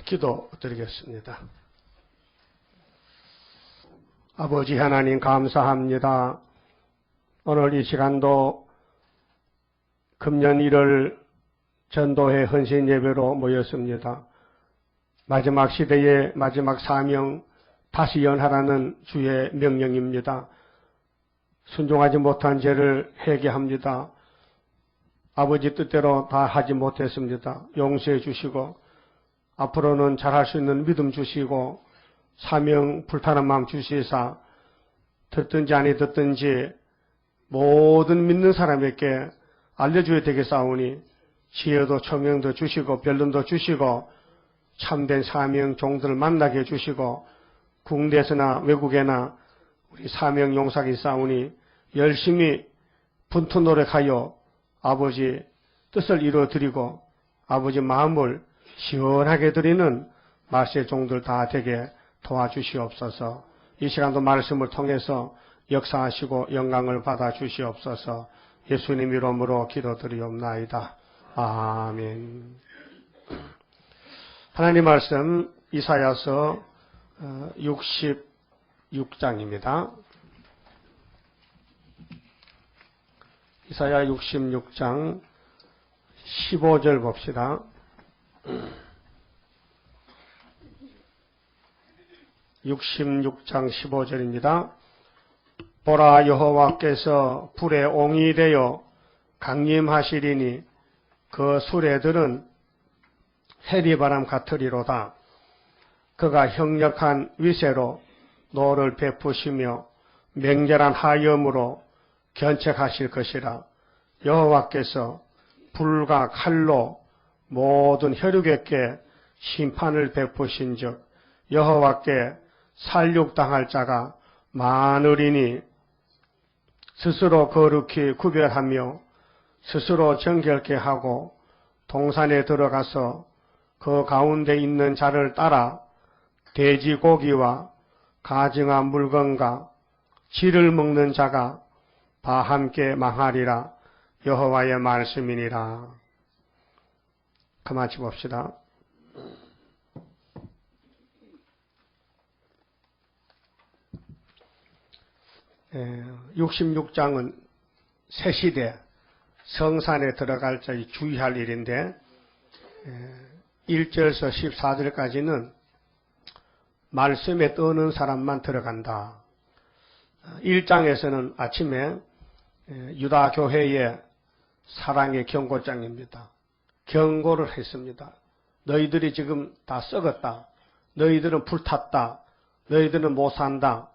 기도드리겠습니다. 아버지 하나님 감사합니다. 오늘 이 시간도 금년 1월 전도회 헌신 예배로 모였습니다. 마지막 시대의 마지막 사명 다시 연하라는 주의 명령입니다. 순종하지 못한 죄를 회개합니다. 아버지 뜻대로 다 하지 못했습니다. 용서해 주시고 앞으로는 잘할 수 있는 믿음 주시고 사명 불타는 마음 주시사 듣든지 아니 듣든지 모든 믿는 사람에게 알려줘야 되겠사오니 지혜도 초명도 주시고 변론도 주시고 참된 사명 종들을 만나게 해주시고 국내에서나 외국에나 우리 사명 용사가 있사오니 열심히 분투 노력하여 아버지 뜻을 이루어드리고 아버지 마음을 시원하게 드리는 말씀의 종들 다 되게 도와주시옵소서. 이 시간도 말씀을 통해서 역사하시고 영광을 받아 주시옵소서. 예수님 이름으로 기도드리옵나이다. 아멘. 하나님 말씀 이사야서 66장입니다. 이사야 66장 15절 봅시다. 66장 15절입니다. 보라 여호와께서 불에 옹이 되어 강림하시리니 그 수레들은 해리바람 같으리로다. 그가 형력한 위세로 노를 베푸시며 맹렬한 하염으로 견책하실 것이라. 여호와께서 불과 칼로 모든 혈육에게 심판을 베푸신즉 여호와께 살육당할 자가 많으리니 스스로 거룩히 구별하며 스스로 정결케 하고 동산에 들어가서 그 가운데 있는 자를 따라 돼지고기와 가증한 물건과 쥐를 먹는 자가 다 함께 망하리라. 여호와의 말씀이니라. 그만치 봅시다. 66장은 새시대 성산에 들어갈 자 주의할 일인데 1절에서 14절까지는 말씀에 떠는 사람만 들어간다. 1장에서는 아침에 유다 교회의 사랑의 경고장입니다. 경고를 했습니다. 너희들이 지금 다 썩었다. 너희들은 불탔다. 너희들은 못 산다.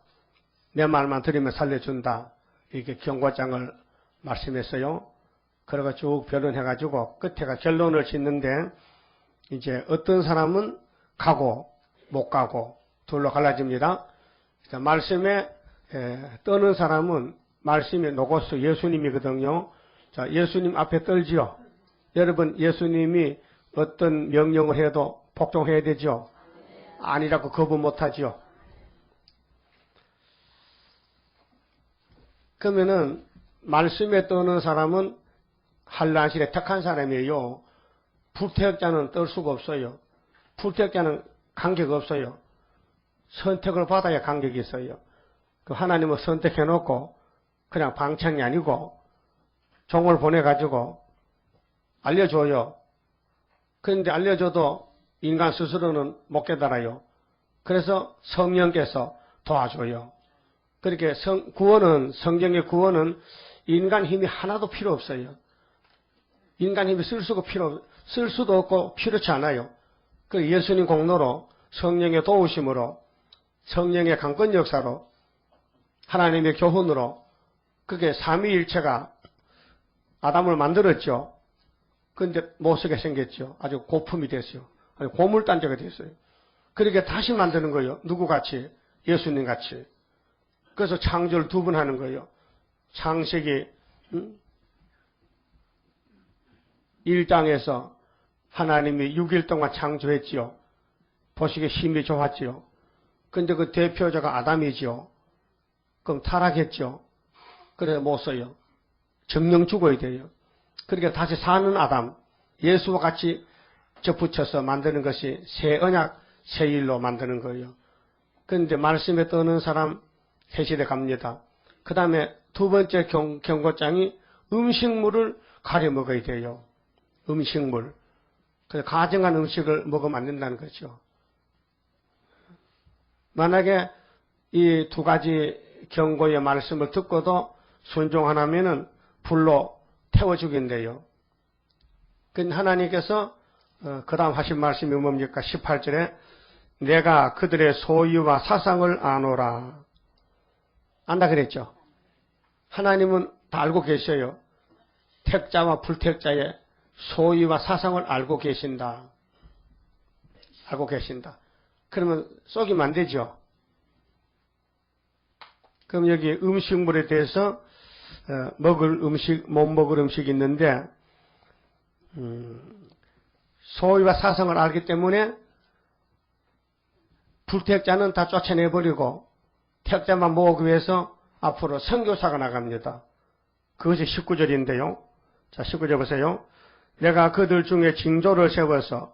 내 말만 들으면 살려준다. 이렇게 경고장을 말씀했어요. 그러고 쭉 변론해가지고 끝에가 결론을 짓는데 이제 어떤 사람은 가고 못 가고 둘로 갈라집니다. 말씀에 떠는 사람은 말씀의 노고스 예수님이거든요. 자, 예수님 앞에 떨지요. 여러분 예수님이 어떤 명령을 해도 복종해야 되죠. 아니라고 거부 못하죠. 그러면은 말씀에 떠는 사람은 한란실에 택한 사람이에요. 불태역자는 떨 수가 없어요. 불태역자는 간격 없어요. 선택을 받아야 간격이 있어요. 그 하나님은 선택해놓고 그냥 방창이 아니고 종을 보내가지고 알려줘요. 그런데 알려줘도 인간 스스로는 못 깨달아요. 그래서 성령께서 도와줘요. 그렇게 구원은, 성경의 구원은 인간 힘이 하나도 필요 없어요. 인간 힘이 쓸 수도 없고 필요치 않아요. 그 예수님 공로로 성령의 도우심으로 성령의 강권 역사로 하나님의 교훈으로 그게 삼위일체가 아담을 만들었죠. 그런데 못쓰게 생겼죠. 아주 고품이 됐어요. 아주 고물단자가 됐어요. 그렇게 다시 만드는 거예요. 누구같이? 예수님같이. 그래서 창조를 두 번 하는 거예요. 창세기 1장에서 하나님이 6일 동안 창조했지요. 보시기에 힘이 좋았지요. 근데 그 대표자가 아담이지요. 그럼 타락했죠. 그래서 못 써요. 정령 죽어야 돼요. 그러니까 다시 사는 아담, 예수와 같이 접붙여서 만드는 것이 새 언약, 새 일로 만드는 거예요. 그런데 말씀에 떠는 사람 회실에 갑니다. 그 다음에 두 번째 경고장이 음식물을 가려 먹어야 돼요. 음식물. 그래서 가정한 음식을 먹으면 안 된다는 거죠. 만약에 이 두 가지 경고의 말씀을 듣고도 순종 안 하면은 불로 태워 죽인대요. 그 하나님께서 그 다음 하신 말씀이 뭡니까? 18절에 내가 그들의 소유와 사상을 아노라. 안다 그랬죠? 하나님은 다 알고 계셔요. 택자와 불택자의 소유와 사상을 알고 계신다. 알고 계신다. 그러면 속이면 안 되죠. 그럼 여기 음식물에 대해서 먹을 음식, 못 먹을 음식이 있는데 소유와 사상을 알기 때문에 불택자는 다 쫓아내버리고 택자만 모으기 위해서 앞으로 선교사가 나갑니다. 그것이 19절인데요. 자, 19절 보세요. 내가 그들 중에 징조를 세워서,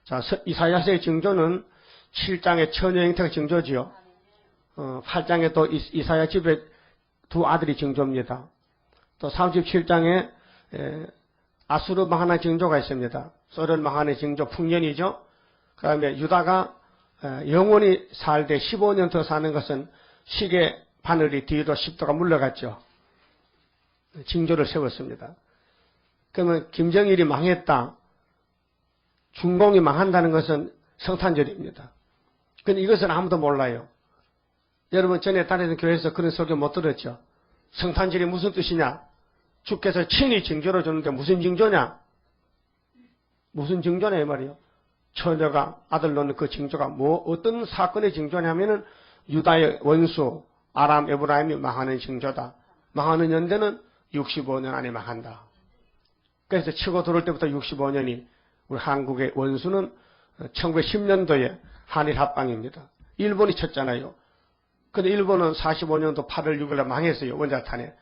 자, 이사야서의 징조는 7장의 처녀 형태가 징조지요. 8장에 또 이사야 집에 두 아들이 징조입니다. 또 37장에 아수르 망하는 징조가 있습니다. 소련 망하는 징조 풍년이죠. 그 다음에 유다가 영원히 살되 15년 더 사는 것은 시계 바늘이 뒤로 10도가 물러갔죠. 징조를 세웠습니다. 그러면 김정일이 망했다. 중공이 망한다는 것은 성탄절입니다. 근데 이것은 아무도 몰라요. 여러분 전에 다니던 교회에서 그런 설교 못 들었죠? 성탄절이 무슨 뜻이냐? 주께서 친히 징조를 줬는데 무슨 징조냐? 무슨 징조냐 이 말이요. 처녀가 아들 낳는 그 징조가 어떤 사건의 징조냐면은 유다의 원수 아람 에브라임이 망하는 징조다. 망하는 연대는 65년 안에 망한다. 그래서 치고 들어올 때부터 65년이 우리 한국의 원수는 1910년도에 한일 합방입니다. 일본이 쳤잖아요. 근데 일본은 45년도 8월 6일에 망했어요. 원자탄에.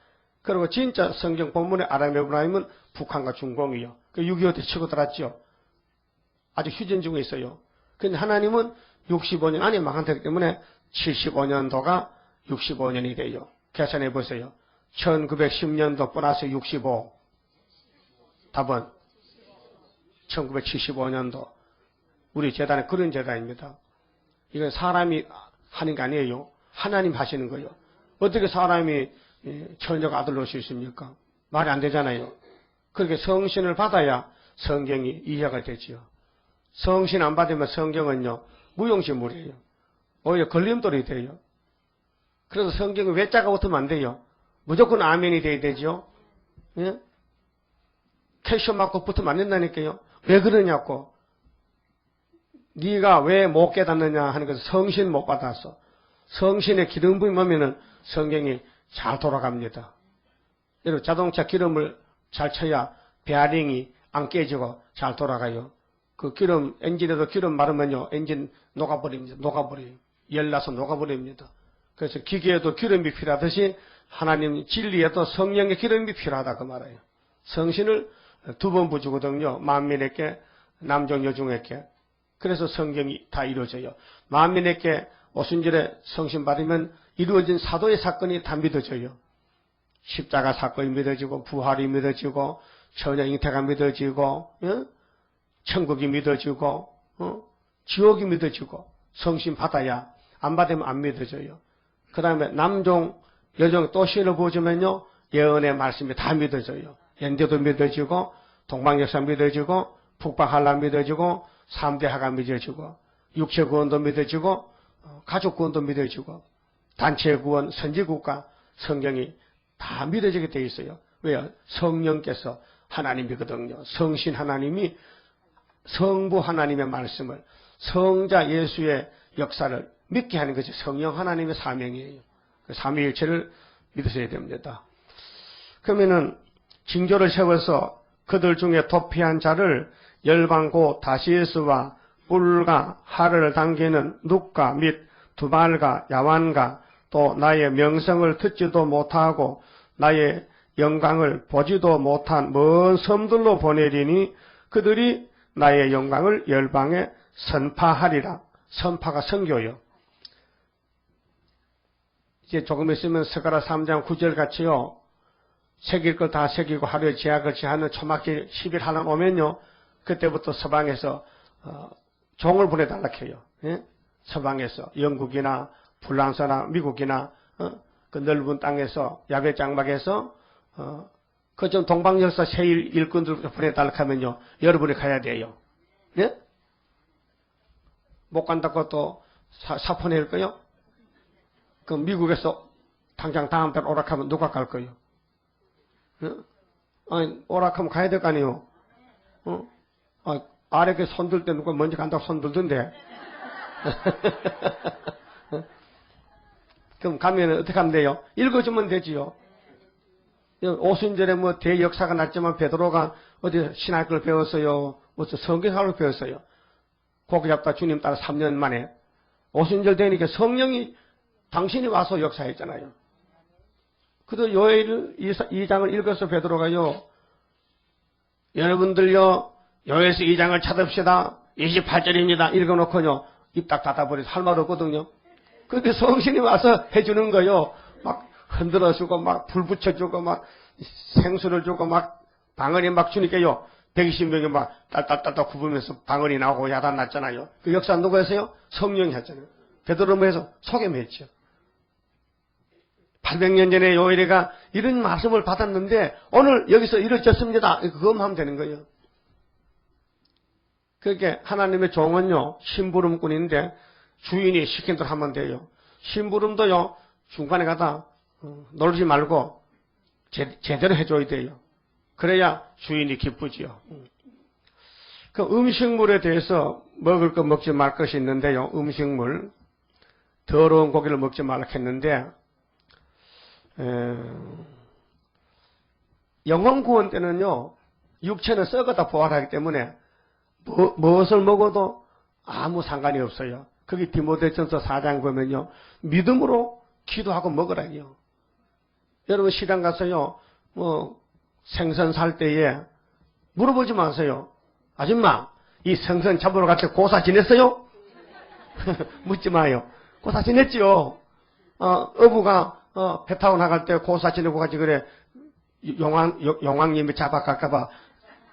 그리고 진짜 성경 본문의 아람 에브라임은 북한과 중공이요. 그 6.25 때 치고 들었죠. 아주 휴전 중에 있어요. 근데 하나님은 65년 안에 망한다기 때문에 75년도가 65년이 돼요. 계산해 보세요. 1910년도 플러스 65. 답은 1975년도. 우리 재단은 그런 재단입니다. 이건 사람이 하는 게 아니에요. 하나님 하시는 거예요. 어떻게 사람이 처녀가 아들 놓을 수 있습니까? 말이 안 되잖아요. 그렇게 성신을 받아야 성경이 이해가 되지요. 성신 안 받으면 성경은요, 무용지물이에요. 오히려 걸림돌이 돼요. 그래서 성경은 외자가 붙으면 안 돼요. 무조건 아멘이 돼야 되죠. 예? 캐셔 맞고 붙으면 안 된다니까요. 왜 그러냐고. 네가 왜 못 깨닫느냐 하는 것은 성신 못 받았어. 성신의 기름 부음 오면은 성경이 잘 돌아갑니다. 여러분 자동차 기름을 잘 쳐야 베어링이 안 깨지고 잘 돌아가요. 그 기름 엔진에도 기름 마르면요 엔진 녹아버립니다. 녹아버려요. 열나서 녹아버립니다. 그래서 기계에도 기름이 필요하듯이 하나님 진리에도 성령의 기름이 필요하다 그 말이에요. 성신을 두 번 부주거든요. 만민에게 남종 여종에게. 그래서 성경이 다 이루어져요. 만민에게 오순절에 성신 받으면 이루어진 사도의 사건이 다 믿어져요. 십자가 사건이 믿어지고 부활이 믿어지고 처녀 잉태가 믿어지고 천국이 믿어지고 지옥이 믿어지고 성신 받아야 안 받으면 안 믿어져요. 그 다음에 남종 여종 또 시를 보여주면요 예언의 말씀이 다 믿어져요. 연대도 믿어지고 동방역사 믿어지고 북방한란 믿어지고 3대 하가 믿어지고 육체 구원도 믿어지고 가족 구원도 믿어지고 단체 구원 선지국가 성경이 다 믿어지게 되어 있어요. 왜요? 성령께서 하나님이거든요. 성신 하나님이 성부 하나님의 말씀을 성자 예수의 역사를 믿게 하는 것이 성령 하나님의 사명이에요. 그 삼위일체를 믿으셔야 됩니다. 그러면은 징조를 세워서 그들 중에 도피한 자를 열방고 다시에스와 뿔과 활을 당기는 눕과 및 두발과 야완과 또 나의 명성을 듣지도 못하고 나의 영광을 보지도 못한 먼 섬들로 보내리니 그들이 나의 영광을 열방에 선파하리라. 선파가 선교요. 이제 조금 있으면 스가랴 3장 9절 같이요. 새길 거 다 새기고 하루에 제약을 제하는 초막절 10일 하나 오면요. 그때부터 서방에서 종을 보내달라 해요. 예? 서방에서 영국이나 프랑스나 미국이나 그 넓은 땅에서 야베 장막에서 그 좀 동방역사 세일 일꾼들 보내달라 하면요. 여러분이 가야 돼요. 예? 못 간다고 또 사포 낼 거요? 그 미국에서 당장 다음 달 오락하면 누가 갈 거요? 아니, 오락하면 가야 될 거 아니에요? 아래 그 손들 때 누가 먼저 간다고 손 들던데. 그럼 가면은 어떻게 하면 돼요? 읽어주면 되지요. 오순절에 뭐 대역사가 났지만 베드로가 어디 신학을 배웠어요? 무슨 성경학을 배웠어요? 고기 잡다 주님 따라 3년 만에. 오순절 되니까 성령이 당신이 와서 역사했잖아요. 그래도 요엘 2장을 읽어서 베드로가요. 여러분들요. 요엘서 2장을 찾읍시다. 28절입니다. 읽어놓고요. 입 딱 닫아버려서 할 말 없거든요. 그렇게 성신이 와서 해주는 거요. 막 흔들어주고 막 불 붙여주고 막 생수를 주고 막 방언이 막 주니까요. 120명이 막 딸딸딸딸 굽으면서 방언이 나오고 야단 났잖아요. 그 역사 누가 했어요? 성령이 했잖아요. 베드로가 해서 소개했죠. 800년 전에 요엘이가 이런 말씀을 받았는데 오늘 여기서 이루어졌습니다. 그것만 하면 되는 거예요. 그렇게 하나님의 종은요. 심부름꾼인데 주인이 시킨 대로 하면 돼요. 심부름도요. 중간에 가다 놀지 말고 제대로 해줘야 돼요. 그래야 주인이 기쁘지요. 그 음식물에 대해서 먹을 것 먹지 말 것이 있는데요. 음식물 더러운 고기를 먹지 말라 했는데 영혼 구원 때는요. 육체는 썩어다 부활하기 때문에 무엇을 먹어도 아무 상관이 없어요. 거기 디모데전서 4장 보면요. 믿음으로 기도하고 먹으라요. 여러분 시장 가서요. 뭐 생선 살 때에 물어보지 마세요. 아줌마 이 생선 잡으러 갈 때 고사 지냈어요? 묻지 마요. 고사 지냈지요. 어부가 배 타고 나갈 때 고사 지내고 가지 그래. 용왕님이 잡아갈까봐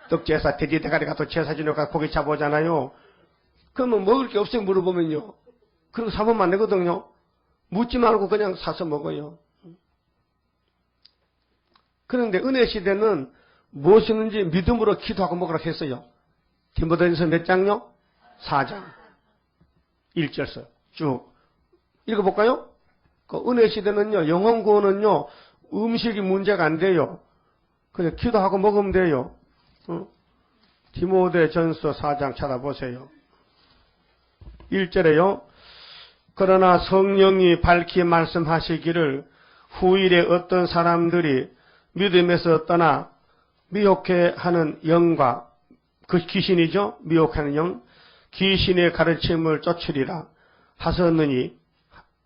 떡제사 돼지 대가리 가서 제사 지내고 고기 잡아오잖아요. 그러면 먹을 게 없어요. 물어보면요. 그리고 사보면 안 되거든요. 묻지 말고 그냥 사서 먹어요. 그런데 은혜 시대는 무엇이든지 믿음으로 기도하고 먹으라 했어요. 디모데전서 몇 장요? 4장 1절서 쭉 읽어볼까요? 그 은혜 시대는요. 영혼 구원은요. 음식이 문제가 안 돼요. 그냥 기도하고 먹으면 돼요. 디모데전서 4장 찾아보세요. 1절에요. 그러나 성령이 밝히 말씀하시기를 후일에 어떤 사람들이 믿음에서 떠나 미혹해하는 영과 그 귀신이죠. 미혹하는 영 귀신의 가르침을 쫓으리라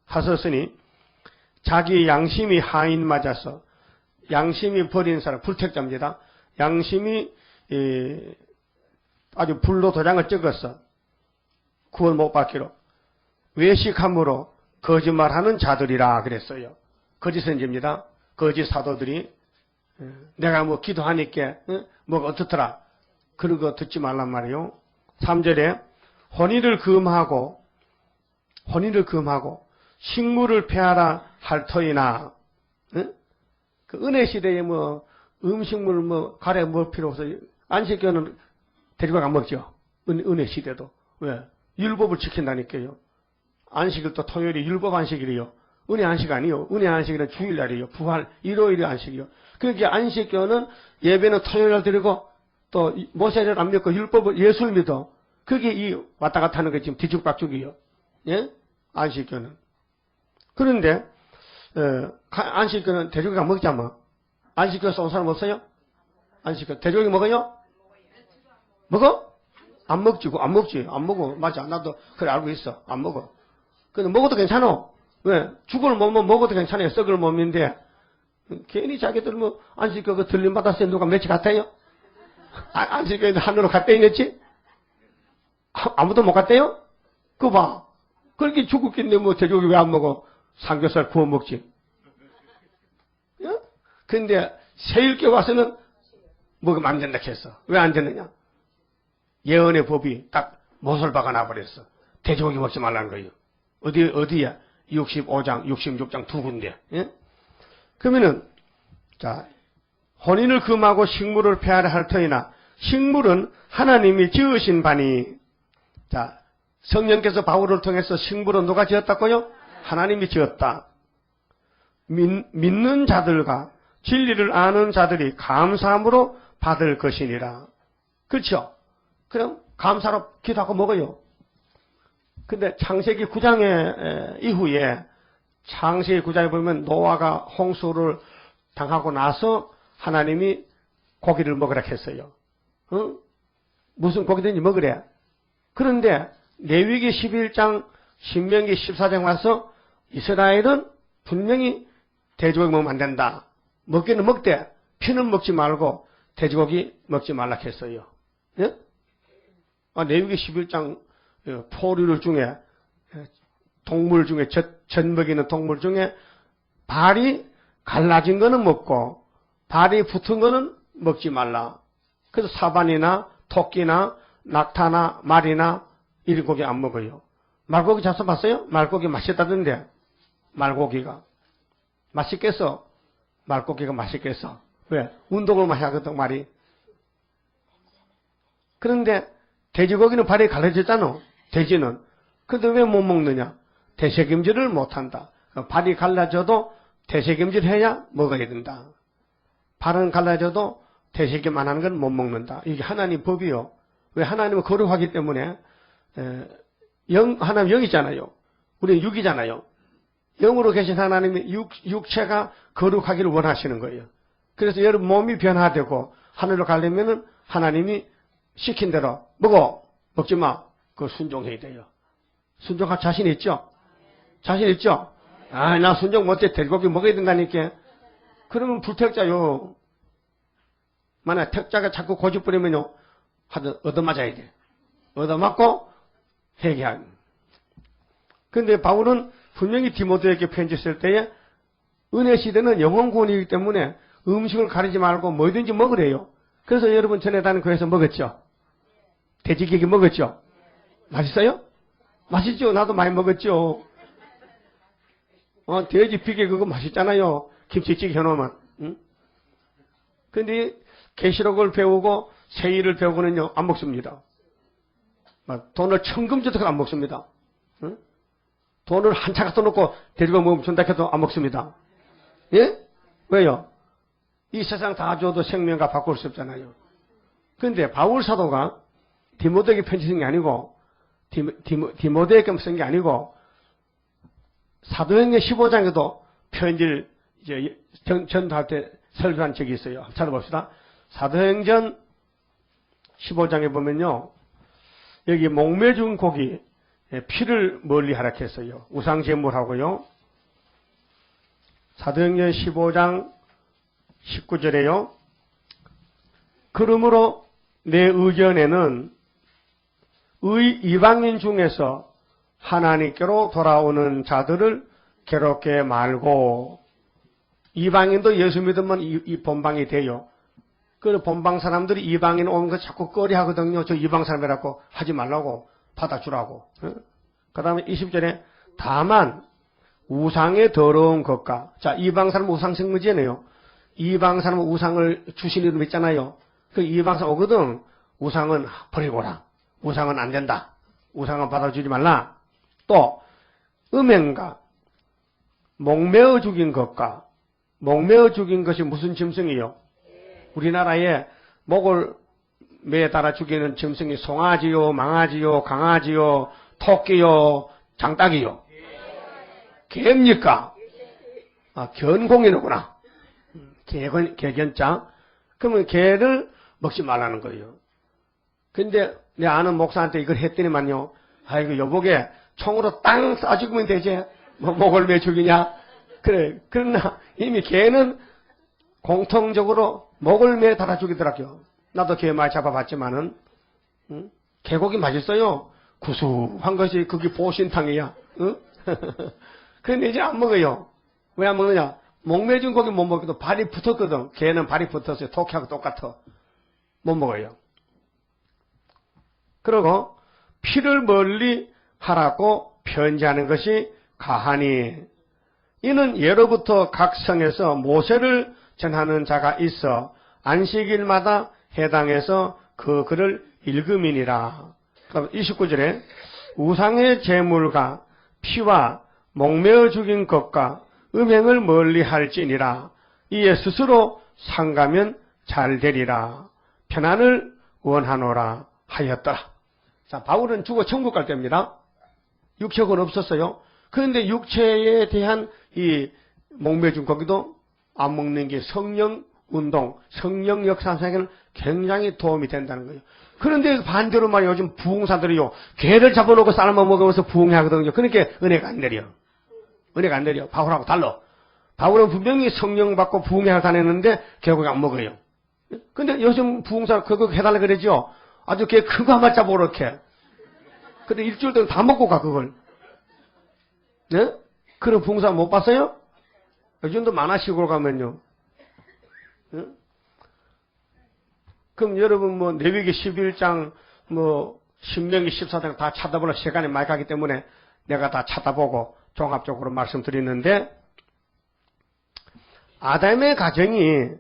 하셨으니 자기 양심이 하인 맞아서 양심이 버린 사람 불택자입니다. 양심이 아주 불로 도장을 찍었어. 구원 못 받기로 외식함으로 거짓말하는 자들이라 그랬어요. 거짓 선지입니다. 거짓 사도들이 내가 뭐 기도하니까 뭐가 어떻더라 그런 거 듣지 말란 말이에요. 3절에 혼인을 금하고 식물을 폐하라 할 터이나 그 은혜 시대에 뭐 음식물 뭐 가래 뭐 필요 없어. 안식교는 데리고 안 먹죠. 은혜 시대도 왜 율법을 지킨다니까요. 안식일 또 토요일이 율법 안식일이요. 은혜 안식 아니요. 은혜 안식일은 주일날이요. 부활 일요일이 안식이요. 그러니까 안식교는 예배는 토요일날 드리고 또 모세를 안 믿고 율법을 예수를 믿어. 그게 이 왔다 갔다 하는 게 지금 뒤죽박죽이요. 예? 안식교는. 그런데 안식교는 돼지고기 안 먹지 뭐. 안식교에서 온 사람 없어요? 안식교 돼지고기 먹어요? 먹어? 안 먹지. 안 먹지. 안 먹어. 맞아. 나도 그래 알고 있어. 안 먹어. 근데 먹어도 괜찮아. 왜? 죽을 몸은 먹어도 괜찮아요. 썩을 몸인데 괜히 자기들 뭐 안식교 그 들림 받았어요. 누가 며칠 갔다요? 안식교에 하늘로 갔다 있겠지? 아무도 못 갔대요? 그거 봐. 그렇게 죽었겠네. 뭐 돼지고기 왜 안 먹어? 삼겹살 구워 먹지. 예? 근데 세일께 와서는 먹으면 안 된다 했어. 왜 안 되느냐? 예언의 법이 딱 못을 박아 놔버렸어. 돼지고기 먹지 말라는 거예요. 어디야? 65장, 66장 두 군데. 예? 그러면은, 자, 혼인을 금하고 식물을 폐하려 할 터이나, 식물은 하나님이 지으신 바니, 자, 성령께서 바울을 통해서 식물은 누가 지었다고요? 하나님이 지었다. 믿는 자들과 진리를 아는 자들이 감사함으로 받을 것이니라. 그렇죠? 그럼 감사로 기도하고 먹어요. 근데 창세기 9장의 이후에 창세기 9장에 보면 노아가 홍수를 당하고 나서 하나님이 고기를 먹으라 했어요. 어? 무슨 고기든지 먹으래. 그런데 레위기 11장, 신명기 14장 와서 이스라엘은 분명히 돼지고기 먹으면 안 된다. 먹기는 먹되 피는 먹지 말고 돼지고기 먹지 말라 했어요. 예? 레위기 11장 포류를 중에 동물 중에 젖 먹이는 동물 중에 발이 갈라진 거는 먹고 발이 붙은 거는 먹지 말라. 그래서 사반이나 토끼나 낙타나 말이나 이런 고기 안 먹어요. 말고기 잡숴봤어요? 말고기 맛있다던데. 말고기가 맛있겠어? 말고기가 맛있겠어? 왜? 운동을 많이 하거든 말이. 그런데 돼지고기는 발이 갈라졌잖아. 돼지는. 근데 왜 못 먹느냐? 대책임질을 못한다. 발이 갈라져도 대책임질 해야 먹어야 된다. 발은 갈라져도 대책임 안 하는 건 못 먹는다. 이게 하나님 법이요. 왜? 하나님은 거룩하기 때문에 하나님 영이잖아요. 우리는 육이잖아요. 영으로 계신 하나님이 육체가 거룩하기를 원하시는 거예요. 그래서 여러분 몸이 변화되고 하늘로 가려면은 하나님이 시킨 대로 먹지 마. 그거 순종해야 돼요. 순종할 자신 있죠? 자신 있죠? 나 순종 못해. 돼지고기 먹어야 된다니까. 그러면 불택자요. 만약 택자가 자꾸 고집 부리면요. 얻어맞아야 돼. 얻어맞고 회개하는. 근데 바울은 분명히 디모데에게 편지 쓸 때에 은혜 시대는 영혼 구원이기 때문에 음식을 가리지 말고 뭐든지 먹으래요. 그래서 여러분 전에 다니는 교회에서 먹었죠? 돼지고기 먹었죠? 맛있어요? 맛있죠? 나도 많이 먹었죠? 돼지 비계 그거 맛있잖아요. 김치찌개 해놓으면. 응? 근데 계시록을 배우고 세일을 배우고는요, 안 먹습니다. 돈을 천금 줘도 안 먹습니다. 응? 돈을 한 차 갖다 놓고 데리고 먹으면 준다 해도 안 먹습니다. 예? 왜요? 이 세상 다 줘도 생명과 바꿀 수 없잖아요. 근데 바울 사도가 디모데에게 편지 쓴 게 아니고 디모데에게 쓴 게 아니고 사도행전 15장에도 편지를 이제 전도할 때 설교한 적이 있어요. 한번 찾아봅시다. 사도행전 15장에 보면요. 여기 목매 준 고기 피를 멀리 하라 했어요. 우상제물하고요. 사도행전 15장 19절에요. 그러므로 내 의견에는 이방인 중에서 하나님께로 돌아오는 자들을 괴롭게 말고, 이방인도 예수 믿으면 이 본방이 돼요. 그 본방 사람들이 이방인 오는 거 자꾸 꺼리 하거든요. 저 이방 사람이라고 하지 말라고 받아주라고. 그 다음에 20절에 다만 우상의 더러운 것과, 자, 이방 사람은 우상 생무지네요. 이방 사람은 우상을 주신 이름 있잖아요. 그 이방 사람 오거든. 우상은 버리고라. 우상은 안 된다. 우상은 받아주지 말라. 또 음행과 목매어 죽인 것과, 목매어 죽인 것이 무슨 짐승이요? 우리나라에 목을 매달아 죽이는 짐승이 송아지요, 망아지요, 강아지요, 토끼요, 장닭이요. 개입니까? 견공이로구나. 개견장. 그러면 개를 먹지 말라는 거예요. 근데 내 아는 목사한테 이걸 했더니만요. 아이고, 여보게 총으로 땅 쏴 죽으면 되지. 목을 왜 죽이냐? 그래. 그러나 이미 개는 공통적으로 목을 매 달아 죽이더라고요. 나도 개 많이 잡아봤지만은, 개고기 맛있어요. 구수한 것이 그게 보신탕이야. 응? 그런데 이제 안 먹어요. 왜 안 먹느냐? 목매준 고기 못 먹어도 발이 붙었거든. 개는 발이 붙었어요. 토끼하고 똑같아. 못 먹어요. 그리고 피를 멀리 하라고 편지하는 것이 가하니 이는 예로부터 각 성에서 모세를 전하는 자가 있어 안식일마다 해당해서 그 글을 읽음이니라. 29절에 우상의 제물과 피와 목매어 죽인 것과 음행을 멀리 할지니라. 이에 스스로 상가면 잘 되리라. 편안을 원하노라 하였더라. 자, 바울은 죽어 천국 갈 때입니다. 육체는 없었어요. 그런데 육체에 대한 이 목매어 죽인 고기도 안 먹는 게 성령 운동, 성령 역사상에는 굉장히 도움이 된다는 거예요. 그런데 반대로 말이에요. 요즘 부흥사들이요. 개를 잡아놓고 삶아 먹으면서 부흥하거든요. 그러니까 은혜가 안 내려. 은혜가 안 내려. 바울하고 달라. 바울은 분명히 성령 받고 부흥회를 다녔는데 결국 안 먹어요. 근데 요즘 부흥사 그거 해달라 그러죠. 아주 개 그거 한 마리 잡아오라 이렇게. 근데 일주일 동안 다 먹고 가 그걸. 네? 그런 부흥사 못 봤어요? 요즘도 만화 시골 가면요. 네? 그럼 여러분 뭐 레위기 11장 뭐 신명기 14장 다 찾아보려 시간이 많이 가기 때문에 내가 다 찾아보고 종합적으로 말씀드리는데 아담의 가정이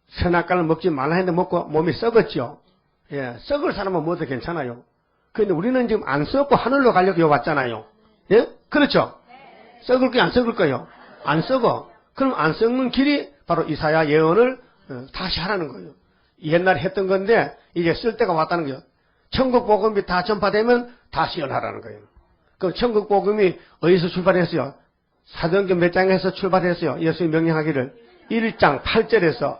선악과를 먹지 말라 했는데 먹고 몸이 썩었죠. 예, 썩을 사람은 먹어도 괜찮아요. 그런데 우리는 지금 안 썩고 하늘로 가려고 왔잖아요. 예? 그렇죠? 썩을 거야 안 썩을 거예요? 안 썩어. 그럼 안 썩는 길이 바로 이사야 예언을 다시 하라는 거예요. 옛날에 했던 건데 이제 쓸 때가 왔다는 거예요. 천국 복음이 다 전파되면 다시 연하라는 거예요. 그 천국 복음이 어디서 출발했어요? 사도행전 몇 장에서 출발했어요? 예수님 명령하기를 1장 8절에서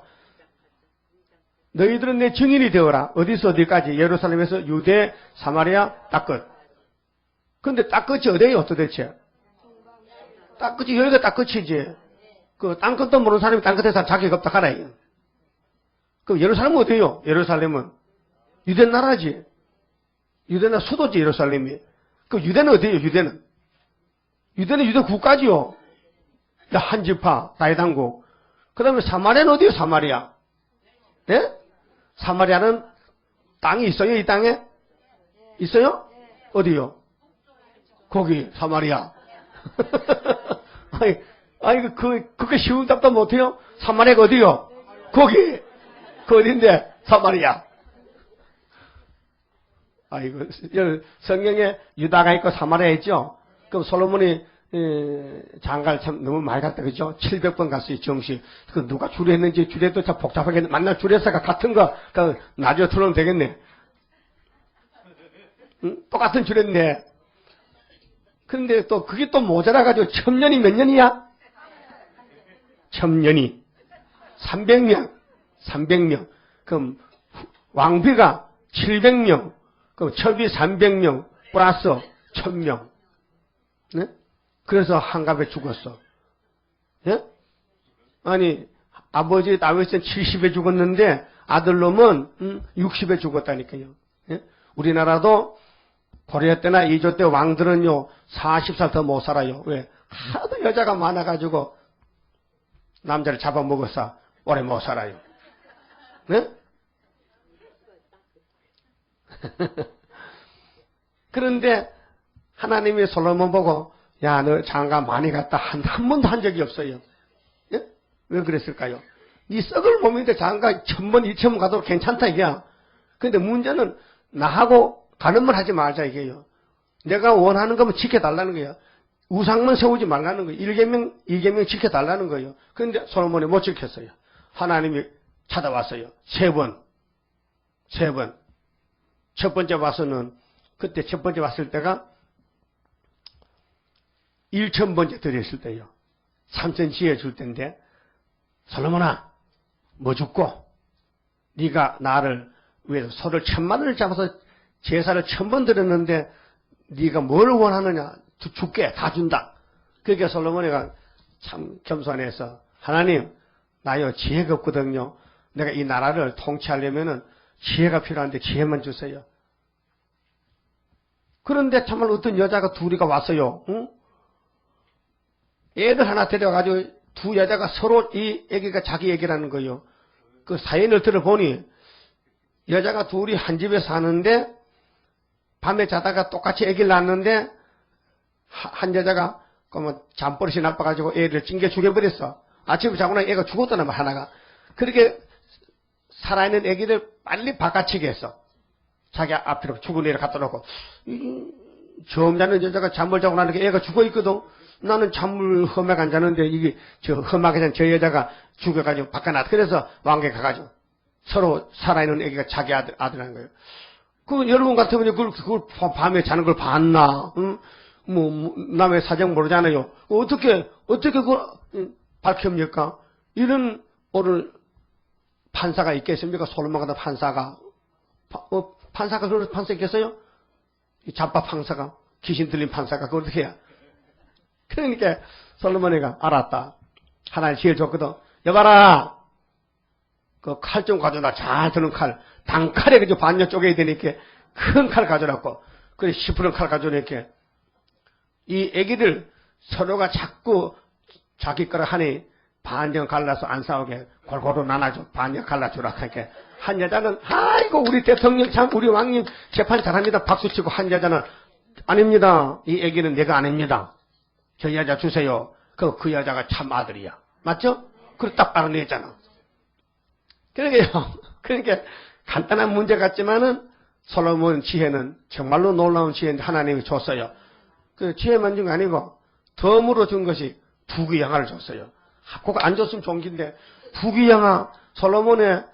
너희들은 내 증인이 되어라. 어디서 어디까지? 예루살렘에서 유대, 사마리아, 땅끝. 근데 땅끝이 어디예요 도대체? 땅끝이 여기가 땅끝이지. 그 땅끝도 모르는 사람이 땅끝에서 자기가 없다 가라. 그럼 예루살렘은 어디예요? 예루살렘은 유대 나라지. 유대 나라 수도지 예루살렘이. 그 유대는 어디예요? 유대는 유대 국가지요. 한 지파 다윗왕국. 그 다음에 사마리아는 어디예요? 사마리아. 네? 사마리아는 땅이 있어요? 이 땅에? 있어요? 어디요? 거기 사마리아. 아니 그렇게 쉬운 답도 못해요? 사마리아가 어디요? 거기. 그 어딘데? 사마리아. 아이고, 성경에 유다가 있고 사마리아 있죠? 그럼 솔로몬이 장가를 참 너무 많이 갔다, 그죠? 700번 갔어요, 정시. 그 누가 주례했는지, 주례도 참 복잡하게, 만날 주례사가 같은 거, 그, 나중에 틀어놓으면 되겠네. 응? 똑같은 주례인데. 그런데 또, 그게 또 모자라가지고, 첨년이 몇 년이야? 첨년이. 300명. 300명. 그럼, 왕비가 700명. 그럼, 철비 300명. 플러스 1000명. 네? 그래서 한갑에 죽었어. 예? 아니, 아버지 다윗은 70에 죽었는데, 아들놈은, 60에 죽었다니까요. 예? 우리나라도, 고려 때나 이조 때 왕들은요, 40살 더 못 살아요. 왜? 하도 여자가 많아가지고, 남자를 잡아먹어서 오래 못 살아요. 네? 그런데, 하나님이 솔로몬 보고, 야, 너 장가 많이 갔다. 한 번도 한 적이 없어요. 예? 왜 그랬을까요? 네 썩을 몸인데 장가 1000번, 2000번 가도 괜찮다, 이게야. 근데 문제는 나하고 가늠을 하지 말자, 이게요. 내가 원하는 거면 지켜달라는 거예요. 우상만 세우지 말라는 거예요. 1계명, 2계명 지켜달라는 거예요. 그런데 솔로몬이 못 지켰어요. 하나님이 찾아왔어요. 3번. 첫 번째 와서는, 그때 첫 번째 왔을 때가 1000번째 드렸을 때요. 3천 지혜 줄 텐데, 솔로몬아, 뭐 죽고? 네가 나를 위해서 소를 1000마리를 잡아서 제사를 1000번 드렸는데, 네가 뭘 원하느냐? 줄게, 다 준다. 그러니까 솔로몬이가 참 겸손해서, 하나님, 나요 지혜가 없거든요. 내가 이 나라를 통치하려면은 지혜가 필요한데 지혜만 주세요. 그런데 참말 어떤 여자가 둘이가 왔어요. 응? 애를 하나 데려가지고 두 여자가 서로 이 애기가 자기 애기라는 거예요. 그 사연을 들어보니 여자가 둘이 한 집에 사는데 밤에 자다가 똑같이 애기를 낳았는데 한 여자가 그러면 잠버릇이 나빠가지고 애를 찡겨 죽여버렸어. 아침에 자고 나면 애가 죽었다는 말 하나가. 그렇게 살아있는 애기를 빨리 바깥치게 했어. 자기 앞으로 죽은 애를 갖다 놓고. 처음 자는 여자가 잠을 자고 나니까 애가 죽어있거든. 나는 잠을 험하게 안 자는데 이게 험하게 잔 저 여자가 죽어가지고 바꿔놨. 그래서 왕궁에 가가지고 서로 살아있는 애기가 자기 아들하는 거예요. 그 여러분 같으면 그걸 밤에 자는 걸 봤나? 응? 남의 사정 모르잖아요. 어떻게 그걸 밝힙니까? 이런 오늘 판사가 있겠습니까? 솔로몬 같은 판사가. 판사가 그런 판사 있겠어요? 잡바 판사가, 귀신 들린 판사가 그걸 어떻게 해야? 그러니까 솔로몬이가 알았다. 하나님 지혜 줬거든. 여봐라. 그 칼 좀 가져라. 잘 드는 칼. 단칼에 그저 반년 쪼개야 되니까 큰 칼 가져놨고. 그래, 10분 칼 가져오니까. 이 애기들 서로가 자꾸 자기 거를 하니 반년 갈라서 안 싸우게 골고루 나눠줘. 반년 갈라주라 하니까. 한 여자는, 아이고, 우리 대통령 참, 우리 왕님 재판 잘합니다. 박수치고 한 여자는, 아닙니다. 이 애기는 내가 아닙니다. 저 여자 주세요. 그 여자가 참 아들이야. 맞죠? 그걸 딱 알아내잖아. 그러니까 간단한 문제 같지만은 솔로몬 지혜는 정말로 놀라운 지혜인데 하나님이 줬어요. 그 지혜만 준 게 아니고 덤으로 준 것이 부귀영화를 줬어요. 꼭 안 줬으면 좋은 긴데 부귀영화 솔로몬의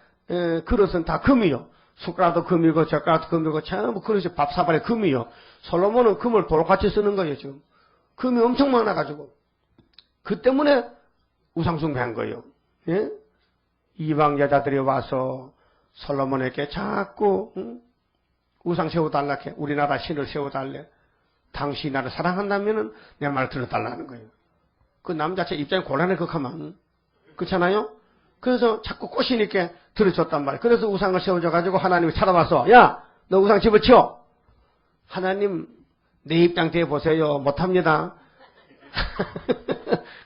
그릇은 다 금이요. 숟가락도 금이고 젓가락도 금이고 전부 그릇이 밥사발에 금이요. 솔로몬은 금을 돌같이 쓰는 거예요. 지금 금이 엄청 많아가지고 그 때문에 우상숭배한 거예요. 예? 이방 여자들이 와서 솔로몬에게 자꾸 우상 세워달라 해. 우리나라 신을 세워달래. 당신이 나를 사랑한다면은 내 말 들어달라는 거예요. 그 남자 제 입장이 곤란해 극하면 그렇잖아요. 그래서 자꾸 꼬시니까 들어줬단 말이에요. 그래서 우상을 세워줘가지고 하나님이 찾아와서 야, 너 우상 집어치워. 하나님 내 입장 대보세요. 못합니다.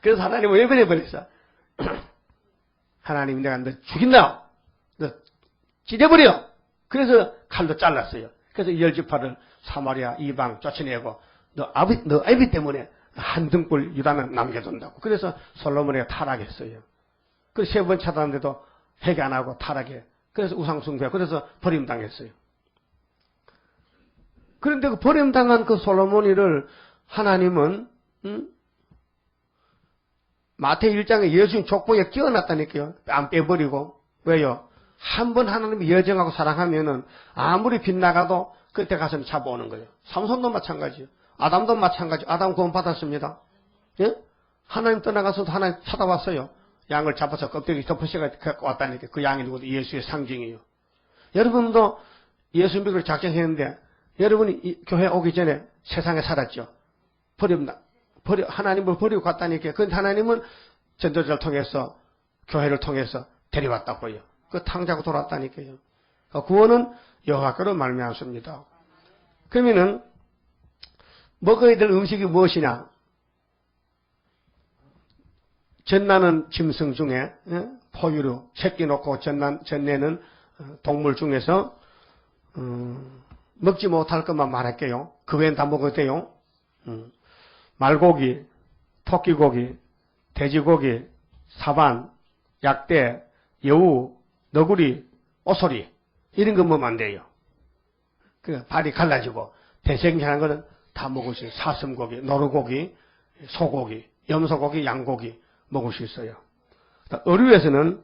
그래서 하나님은 왜 그래버렸어? 하나님 내가 너 죽인다. 너 찢어버려. 그래서 칼로 잘랐어요. 그래서 열지파를 사마리아 이방 쫓아내고 너 아비 때문에 한 등불 유다는 남겨둔다고. 그래서 솔로몬이 타락했어요. 그래서 세 번 찾아왔는데도 회개 안 하고 타락해. 그래서 우상숭배. 그래서 버림당했어요. 그런데 그 버림당한 그 솔로몬이를 하나님은 마태 1장에 예수님 족보에 끼워놨다니까요. 안 빼버리고. 왜요? 한번 하나님이 여정하고 사랑하면은 아무리 빗나가도 그때 가서 잡아오는 거예요. 삼손도 마찬가지예요. 아담도 마찬가지. 아담 구원 받았습니다. 예? 하나님 떠나가서도 하나님 찾아왔어요. 양을 잡아서 껍데기 덮으셔가 갖고 왔다니까. 그 양이 누구도 예수의 상징이에요. 여러분도 예수 믿기로 작정했는데 여러분이 교회 오기 전에 세상에 살았죠. 하나님을 버리고 갔다니까. 그런데 하나님은 전도자를 통해서 교회를 통해서 데려왔다고요. 그 탕자고 돌아왔다니까요. 구원은 여호와께로 말미암습니다. 그러면은 먹어야 될 음식이 무엇이냐? 전나는 짐승 중에 포유류, 새끼 놓고 전내는 동물 중에서 먹지 못할 것만 말할게요. 그 외엔 다 먹어도 돼요. 말고기, 토끼고기, 돼지고기, 사반, 약대, 여우, 너구리, 오소리 이런 거 먹으면 안 돼요. 그 발이 갈라지고 대생하는 거는 다 먹을 수 있어요. 사슴고기, 노루고기, 소고기, 염소고기, 양고기 먹을 수 있어요. 어류에서는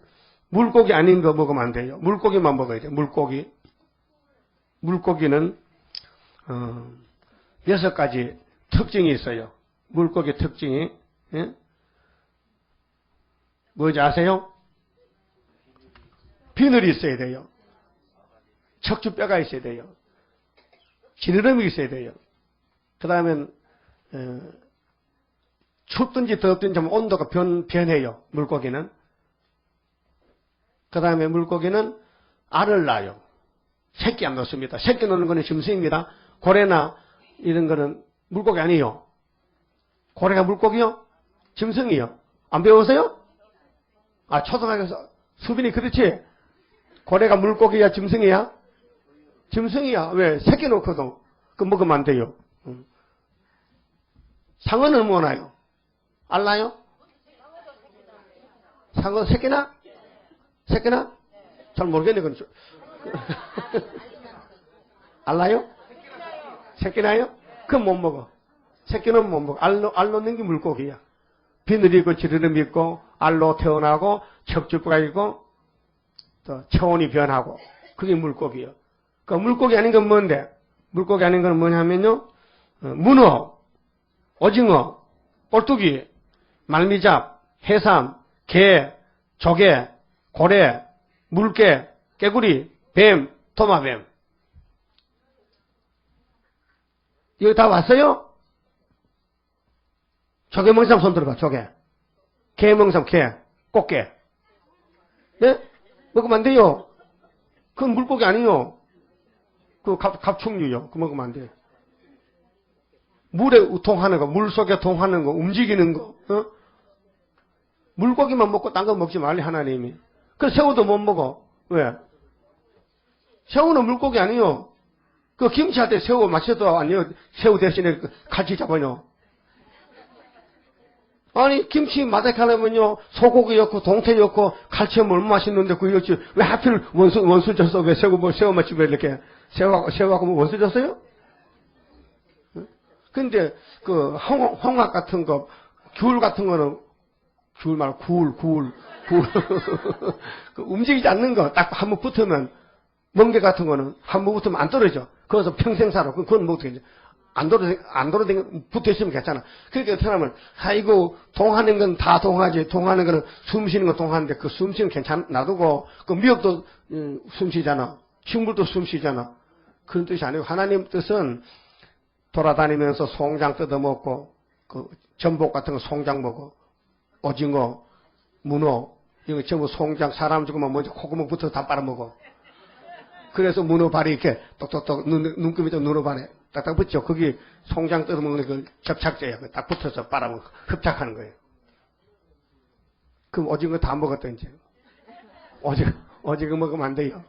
물고기 아닌 거 먹으면 안 돼요. 물고기만 먹어야 돼요. 물고기는 6가지 특징이 있어요. 물고기 특징이 뭔지 아세요? 비늘이 있어야 돼요. 척추뼈가 있어야 돼요. 지느러미 있어야 돼요. 그 다음에 춥든지 덥든지 온도가 변해요. 물고기는. 그 다음에 물고기는 알을 낳아요. 새끼 안 놓습니다. 새끼 놓는 거는 짐승입니다. 고래나 이런 거는 물고기 아니에요. 고래가 물고기요? 짐승이요. 안 배웠어요? 아, 초등학교에서 수빈이 그렇지? 고래가 물고기야, 짐승이야? 짐승이야. 왜? 새끼 놓거든. 그거 먹으면 안 돼요. 상어는 뭐나요? 알나요? 상어 새끼나? 새끼나? 잘 모르겠네, 그건. 알나요? 새끼나요? 그건 못 먹어. 새끼는 못 먹어. 알 놓는 게 물고기야. 비늘이 있고 지르름 있고 알로 태어나고 척추뼈가 있고 또 체온이 변하고 그게 물고기예요. 그 물고기 아닌 건 뭔데? 물고기 아닌 건 뭐냐면요. 문어, 오징어, 꼴뚜기, 말미잡, 해삼, 게, 조개, 고래, 물개, 깨구리, 뱀, 도마뱀. 이거 다 왔어요? 조개 먹는 사람 손 들어봐, 조개. 게 먹는 사람, 게. 꽃게. 예? 먹으면 안 돼요. 그건 물고기 아니요. 그 갑충류요. 그거 먹으면 안 돼. 물에 통하는 거, 물 속에 통하는 거, 움직이는 거, 어? 물고기만 먹고 딴 거 먹지 말래, 하나님이. 그 새우도 못 먹어. 왜? 새우는 물고기 아니요. 그 김치할 때 새우 마셔도 아니요. 새우 대신에 같이 잡아요. 아니, 김치 맛약하려면요, 소고기 넣고, 동태 넣고, 칼치면 얼마나 맛있는데, 그거 넣지. 왜 하필 원수 줬어? 왜 새우 맛이 왜 이렇게, 새우하고 뭐 원수 줬어요? 근데, 홍합 같은 거, 귤 같은 거는, 귤 말고, 굴. 움직이지 않는 거, 딱 한번 붙으면, 멍게 같은 거는 한번 붙으면 안 떨어져. 거기서 평생 살아. 그건 뭐 어떻게 안 돌아다니, 붙어 있으면 괜찮아. 그러니까 사람은, 아이고, 동하는 건 다 동하지. 동하는 거는 숨 쉬는 건 동하는데, 그 숨 쉬는 건 놔두고, 그 미역도 숨 쉬잖아. 식물도 숨 쉬잖아. 그런 뜻이 아니고, 하나님 뜻은 돌아다니면서 송장 뜯어먹고, 그 전복 같은 거 송장 먹고, 오징어, 문어, 이거 전부 송장, 사람 죽으면 먼저 콧구멍 붙어서 다 빨아먹어. 그래서 문어발이 이렇게 똑똑똑 눈금이 좀 문어발에 딱딱 붙죠. 거기 송장 뜯어먹는 그 접착제야. 딱 붙어서 빨아먹고 흡착하는 거예요. 그럼 오징어 다 먹었다 이제. 오징어 먹으면 안 돼요.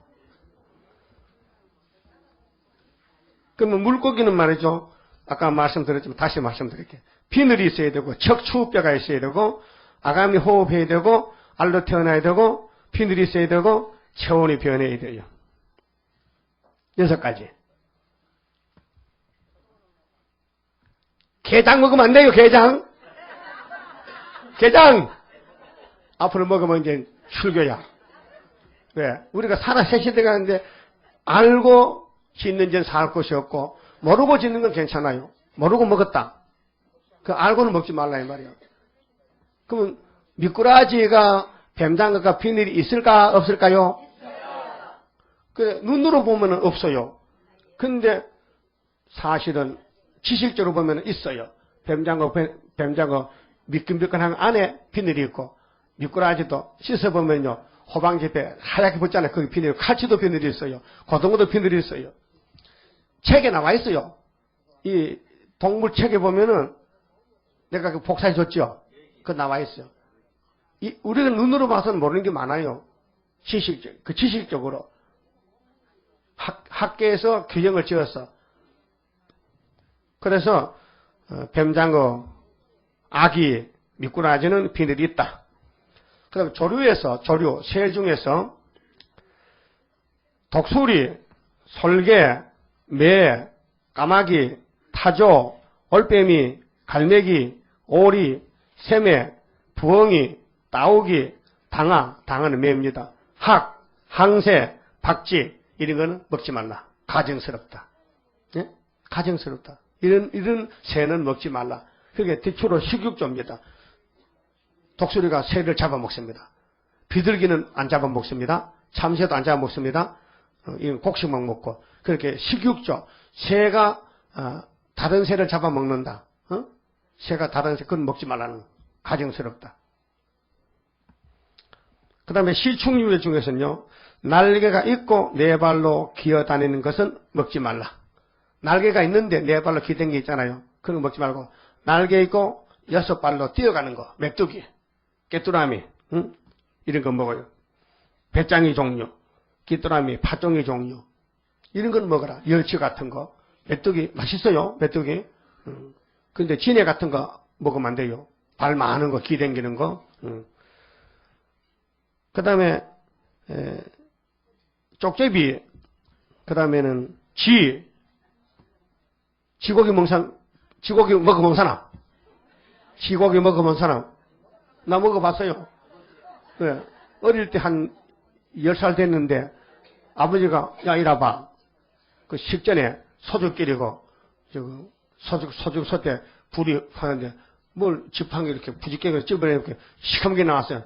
그러면 물고기는 말이죠. 아까 말씀드렸지만 다시 말씀드릴게요. 비늘이 있어야 되고 척추뼈가 있어야 되고 아가미 호흡해야 되고 알로 태어나야 되고 비늘이 있어야 되고 체온이 변해야 돼요. 6가지. 게장 먹으면 안 돼요, 게장. 게장! 앞으로 먹으면 이제 출교야. 왜? 우리가 살아 세시대 가는데, 알고 짓는 데는 살 것이 없고, 모르고 짓는 건 괜찮아요. 모르고 먹었다. 그 알고는 먹지 말라, 이 말이야. 그러면, 미꾸라지가 뱀장어가 비늘이 있을까, 없을까요? 그래, 눈으로 보면 없어요. 근데 사실은 지식적으로 보면 있어요. 뱀장어 미끈미끈한 안에 비늘이 있고, 미꾸라지도 씻어보면요, 호방지에 하얗게 붙잖아요. 거기 비늘이, 칼치도 비늘이 있어요. 고등어도 비늘이 있어요. 책에 나와 있어요. 이 동물 책에 보면은 내가 그 복사해 줬죠. 그거 나와 있어요. 우리가 눈으로 봐서는 모르는 게 많아요. 지식적으로. 학계에서 규정을 지었어. 그래서 뱀장어, 아기, 미꾸라지는 비늘이 있다. 그 다음에 조류, 새 중에서 독수리, 솔개, 매, 까마귀, 타조, 올빼미, 갈매기, 오리, 새매, 부엉이, 따오기, 당아는 매입니다. 항새, 박쥐, 이런 거는 먹지 말라. 가증스럽다. 예? 가증스럽다. 이런 새는 먹지 말라. 그게 대추로 식육조입니다. 독수리가 새를 잡아먹습니다. 비둘기는 안 잡아먹습니다. 참새도 안 잡아먹습니다. 이건 곡식만 먹고. 그렇게 식육조. 새가 다른 새를 잡아먹는다. 새가 다른 새, 그건 먹지 말라는 거. 가증스럽다. 그 다음에 시충류 중에서는요. 날개가 있고 네 발로 기어다니는 것은 먹지 말라. 날개가 있는데 4발로 기댄 게 있잖아요. 그런 거 먹지 말고 날개 있고 6발로 뛰어가는 거, 메뚜기, 깨뚜라미, 응? 이런 거 먹어요. 배짱이 종류, 귀뚜라미, 파종이 종류, 이런 건 먹어라. 열치 같은 거, 메뚜기 맛있어요. 메뚜기. 근데 진해 같은 거 먹으면 안 돼요. 발 많은 거, 기 댕기는 거. 그 다음에 쪽제비, 그 다음에는 쥐고기 먹는 사람, 쥐고기 먹어본 사람? 쥐고기 먹어본 사람? 나 먹어봤어요. 네. 어릴 때 한 10살 됐는데 아버지가 야 이리 와봐. 그 식전에 소주 끓이고 소주 솥에 불이 하는데 뭘 지팡이 이렇게 부지깽이로 찝어내 이렇게 시커멓게 나왔어요.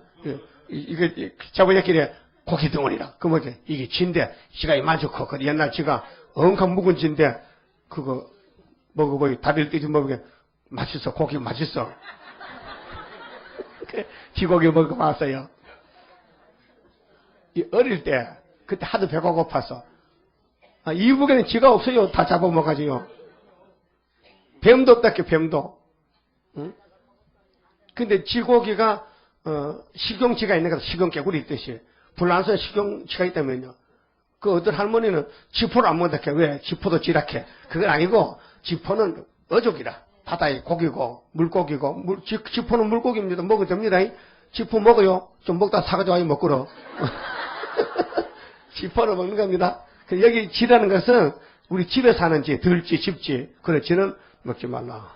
이게 자부자끼리 고기 덩어리라. 그러면 이게 쥐인데 쥐가 이만좋고 그 옛날 쥐가 엉큼 묵은 쥐인데 그거 먹어보니 다리를 떼지 먹으면 맛있어. 고기 맛있어. 쥐고기 먹어봤어요. 어릴 때 그때 하도 배가 고팠어. 이북에는 쥐가 없어요. 다 잡아먹어가지고. 뱀도 없다께 뱀도. 응? 근데 쥐고기가 식용쥐가 있는 거다. 식용개구리 있듯이. 불란서에 식용쥐가 있다면요. 그 어떤 할머니는 쥐포를 안 먹는다. 왜? 쥐포도 쥐락해. 그건 아니고 쥐포는 어족이라. 바다의 고기고 물고기고 쥐포는 물고기입니다. 먹어도 됩니다. 쥐포 먹어요. 좀 먹다 사가지고 와요. 먹으러. 쥐포를 먹는 겁니다. 여기 쥐라는 것은 우리 집에 사는 쥐, 들쥐, 집쥐. 그래 쥐는 먹지 말라.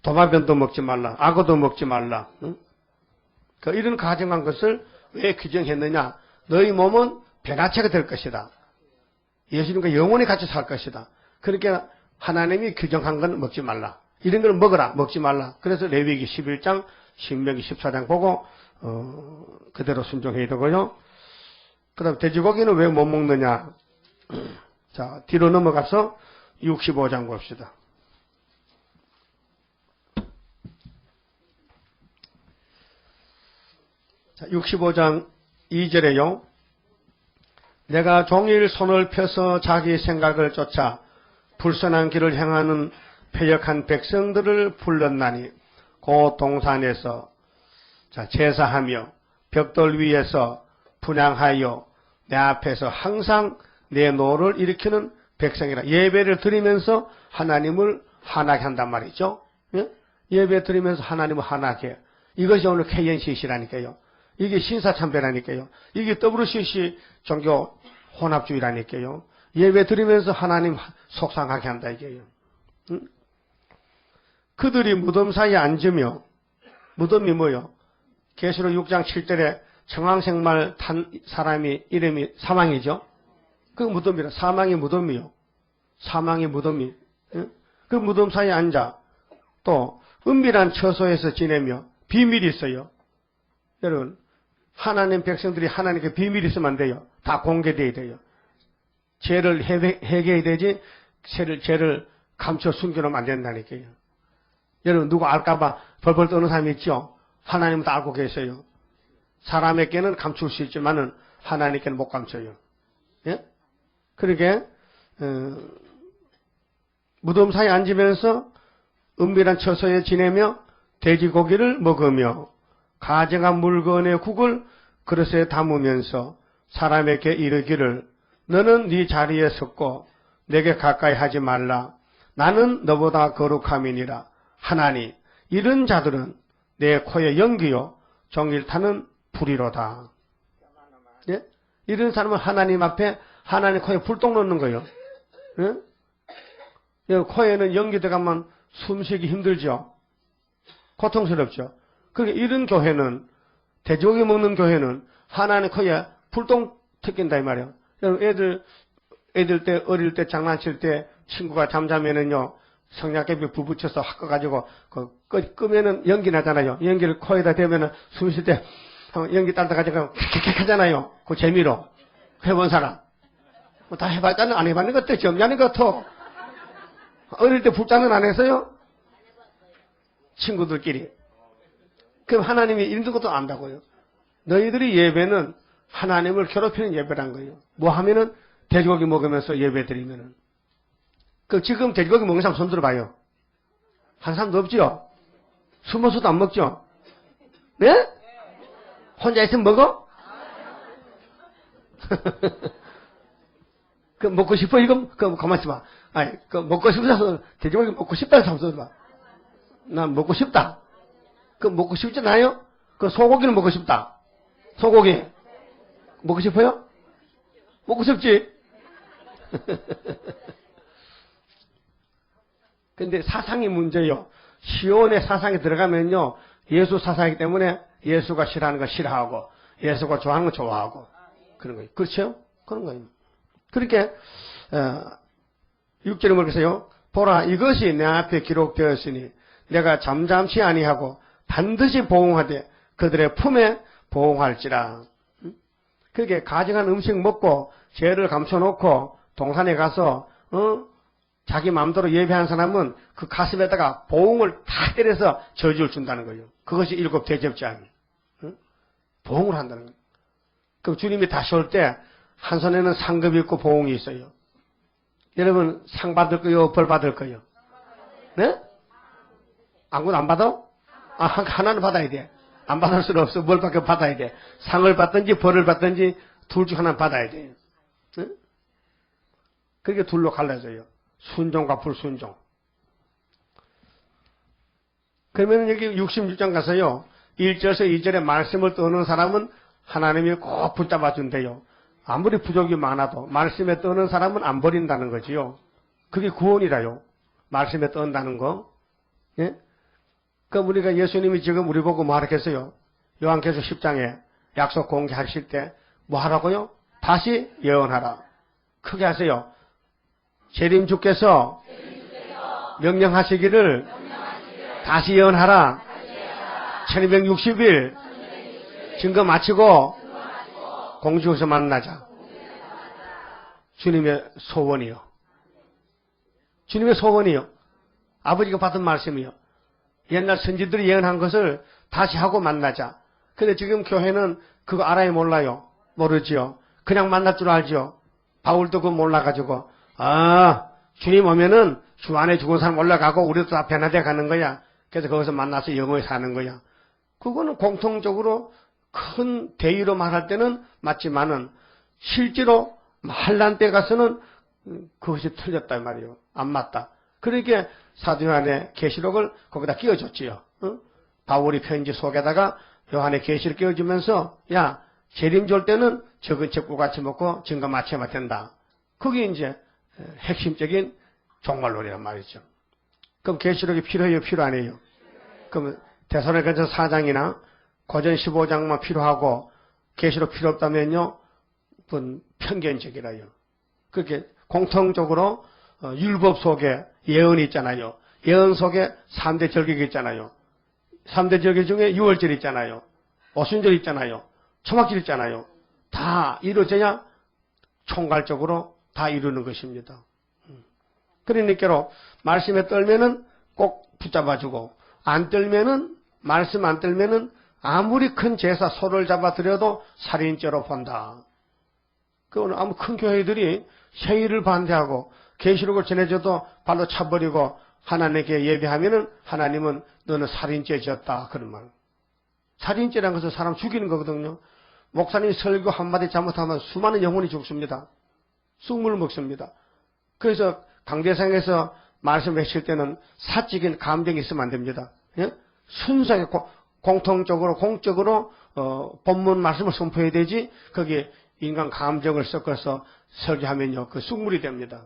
도마뱀도 먹지 말라. 악어도 먹지 말라. 응? 이런 가정한 것을 왜 규정했느냐? 너희 몸은 변화체가 될 것이다. 예수님과 영원히 같이 살 것이다. 그러니까 하나님이 규정한 건 먹지 말라. 이런 걸 먹어라. 먹지 말라. 그래서 레위기 11장, 신명기 14장 보고 그대로 순종해야 되고요. 그 다음 돼지고기는 왜 못 먹느냐? 자, 뒤로 넘어가서 65장 봅시다. 자, 65장 2절에요. 내가 종일 손을 펴서 자기 생각을 쫓아 불선한 길을 행하는 패역한 백성들을 불렀나니 그 동산에서 제사하며 벽돌 위에서 분향하여 내 앞에서 항상 내 노를 일으키는 백성이라. 예배를 드리면서 하나님을 환하게 한단 말이죠. 예? 예배 드리면서 하나님을 환하게. 이것이 오늘 KNCC라니까요. 이게 신사참배라니까요. 이게 WCC 종교 혼합주의라니까요. 예배 드리면서 하나님 속상하게 한다 이게요. 응? 그들이 무덤 사이에 앉으며, 무덤이 뭐요? 계시록 6장 7절에 청황생말 탄 사람이 이름이 사망이죠. 그 무덤이라. 사망이 무덤이요. 사망이 무덤이. 응? 그 무덤 사이에 앉아 또 은밀한 처소에서 지내며 비밀이 있어요. 여러분, 하나님 백성들이 하나님께 비밀이 있으면 안 돼요. 다 공개돼야 돼요. 죄를 해결해야 되지 죄를 감춰 숨겨놓으면 안 된다니까요. 여러분, 누구 알까봐 벌벌 떠는 사람이 있죠? 하나님은 다 알고 계세요. 사람에게는 감출 수 있지만은 하나님께는 못 감춰요. 예? 그러게 무덤 사이에 앉으면서 은밀한 처소에 지내며 돼지고기를 먹으며 가증한 물건의 국을 그릇에 담으면서 사람에게 이르기를 너는 네 자리에 섰고 내게 가까이 하지 말라. 나는 너보다 거룩함이니라. 하나니 이런 자들은 내 코에 연기요 종일 타는 불이로다. 예? 이런 사람은 하나님 앞에 하나님 코에 불똥 넣는 거예요. 예? 코에는 연기 들어가면 숨쉬기 힘들죠. 고통스럽죠. 그러니까 이런 교회는, 돼지고기 먹는 교회는 하나님 코에 불똥 튀긴다 이 말이에요. 애들 때 어릴 때 장난칠 때 친구가 잠자면은요 성냥개비 불 붙여서 핫거가지고 끄면은 연기 나잖아요. 연기를 코에다 대면은 숨 쉴 때 연기 딸다 가지고 킥킥 하잖아요. 그 재미로 해본 사람 다 해봤잖아. 안 해봤는 것 같아. 점잖은 것 같아. 어릴 때 불장난 안 했어요? 친구들끼리. 그럼 하나님이 이런 것도 안다고요. 너희들이 예배는 하나님을 괴롭히는 예배란 거예요. 뭐 하면은 돼지고기 먹으면서 예배 드리면은. 그 지금 돼지고기 먹는 사람 손 들어봐요. 한 사람도 없지요? 숨어서도 안 먹죠? 네? 혼자 있으면 먹어? 그 먹고 싶어 이거? 그 가만 있어봐. 아니 그 먹고 싶어서 돼지고기 먹고 싶다는 사람 들어봐. 난 먹고 싶다. 그 먹고 싶지 않아요? 그 소고기는 먹고 싶다. 소고기 먹고 싶어요? 먹고 싶지. 근데 사상이 문제요. 시온의 사상에 들어가면요, 예수 사상이기 때문에 예수가 싫어하는 거 싫어하고 예수가 좋아하는 거 좋아하고 그런 거예요. 그렇죠? 그런 거예요. 그렇게 6절에 뭐겠어요? 보라, 이것이 내 앞에 기록되었으니 내가 잠잠치 아니하고 반드시 보응하되 그들의 품에 보응할지라. 그렇게 가증한 음식 먹고 죄를 감춰놓고 동산에 가서 자기 마음대로 예배한 사람은 그 가슴에다가 보응을 다 때려서 저주를 준다는 거예요. 그것이 일곱 대접장이. 보응을 한다는 거예요. 그럼 주님이 다시 올 때 한 손에는 상급이 있고 보응이 있어요. 여러분 상 받을 거요? 벌 받을 거요? 네? 아무것도 안 받아? 하나는 받아야 돼. 안 받을 수는 없어. 뭘 받아야 돼. 상을 받든지 벌을 받든지 둘 중 하나는 받아야 돼. 네? 그렇게 둘로 갈라져요. 순종과 불순종. 그러면 여기 66장 가서요. 1절에서 2절에 말씀을 떠는 사람은 하나님이 꼭 붙잡아 준대요. 아무리 부족이 많아도 말씀에 떠는 사람은 안 버린다는 거지요. 그게 구원이라요. 말씀에 떤다는 거. 예? 그럼 우리가 예수님이 지금 우리 보고 뭐 하라겠어요? 요한계시록 10장에 약속 공개하실 때 뭐 하라고요? 다시 예언하라. 크게 하세요. 재림주께서 명령하시기를 다시 예언하라. 1260일 증거 마치고 공주에서 만나자. 주님의 소원이요. 주님의 소원이요. 아버지가 받은 말씀이요. 옛날 선지들이 예언한 것을 다시 하고 만나자. 근데 지금 교회는 그거 알아요 몰라요? 모르지요. 그냥 만날 줄 알지요. 바울도 그거 몰라가지고 주님 오면은 주 안에 죽은 사람 올라가고 우리도 다 변화돼 가는 거야. 그래서 거기서 만나서 영원히 사는 거야. 그거는 공통적으로 큰 대의로 말할 때는 맞지만은 실제로 환난 때 가서는 그것이 틀렸단 말이에요. 안 맞다. 그러니까 사도 요한의 계시록을 거기다 끼워줬지요. 바울이 편지 속에다가 요한의 계시를 끼워주면서 야 재림줄 올 때는 적은 척과 같이 먹고 증거 맞춰야 된다. 그게 이제 핵심적인 종말론이란 말이죠. 그럼 계시록이 필요해요? 필요 안 해요? 그럼 데살로니가서 4장이나 고전 15장만 필요하고 계시록 필요 없다면요? 그건 편견적이라요. 그렇게 공통적으로 율법 속에 예언이 있잖아요. 예언 속에 3대 절기가 있잖아요. 3대 절기 중에 6월절 있잖아요. 오순절 있잖아요. 초막절 있잖아요. 다 이루어져야 총괄적으로 다 이루는 것입니다. 그러니까 말씀에 떨면은 꼭 붙잡아주고 안 떨면은 말씀 안 떨면은 아무리 큰 제사 소를 잡아들여도 살인죄로 본다. 그거는 아무 큰 교회들이 세일을 반대하고 계시록을 전해줘도 발로 차버리고 하나님께 예배하면은 하나님은 너는 살인죄 지었다 그런 말. 살인죄라는 것은 사람 죽이는 거거든요. 목사님이 설교 한마디 잘못하면 수많은 영혼이 죽습니다. 쑥물 먹습니다. 그래서 강대상에서 말씀하실 때는 사적인 감정이 있으면 안 됩니다. 예? 순수하게 공통적으로 공적으로 본문 말씀을 선포해야 되지 거기에 인간 감정을 섞어서 설교하면요 그 쑥물이 됩니다.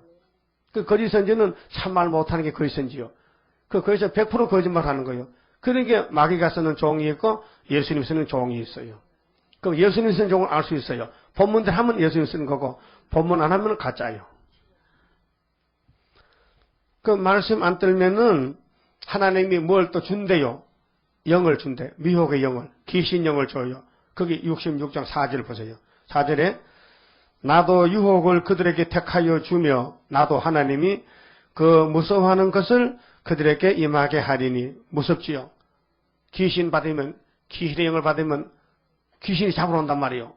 그 거짓 선지는 참말 못하는 게 거짓 선지요. 거기서 100% 거짓말하는 거예요. 그러니까 마귀가 쓰는 종이 있고 예수님 쓰는 종이 있어요. 그럼 예수님 쓰는 종을 알 수 있어요. 본문들 하면 예수님 쓰는 거고 본문 안 하면 가짜예요. 그 말씀 안 들면은 하나님이 뭘 또 준대요. 영을 준대. 미혹의 영을. 귀신 영을 줘요. 거기 66장 4절 보세요. 4절에 나도 유혹을 그들에게 택하여 주며 나도 하나님이 그 무서워하는 것을 그들에게 임하게 하리니. 무섭지요. 귀신 받으면 귀신의 영을 받으면 귀신이 잡으러 온단 말이에요.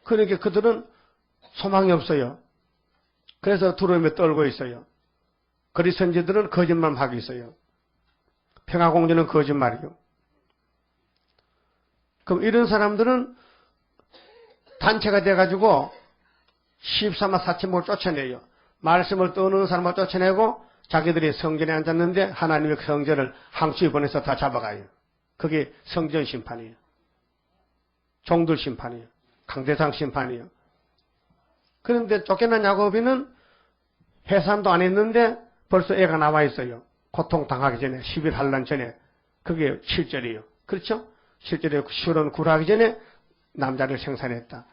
그러니까 그들은 소망이 없어요. 그래서 두려움에 떨고 있어요. 거짓 선지들은 거짓말만 하고 있어요. 평화공주는 거짓말이요. 그럼 이런 사람들은 단체가 돼가지고 십삼아 사천목을 쫓아내요. 말씀을 떠는 사람을 쫓아내고 자기들이 성전에 앉았는데 하나님의 성전을 항추에 보내서 다 잡아가요. 그게 성전 심판이에요. 종들 심판이에요. 강대상 심판이에요. 그런데 쫓겨난 야곱이는 해산도 안 했는데 벌써 애가 나와 있어요. 고통당하기 전에 10일 환란 전에. 그게 7절이에요. 그렇죠? 7절에 슈론 구로하기 전에 남자를 생산했다.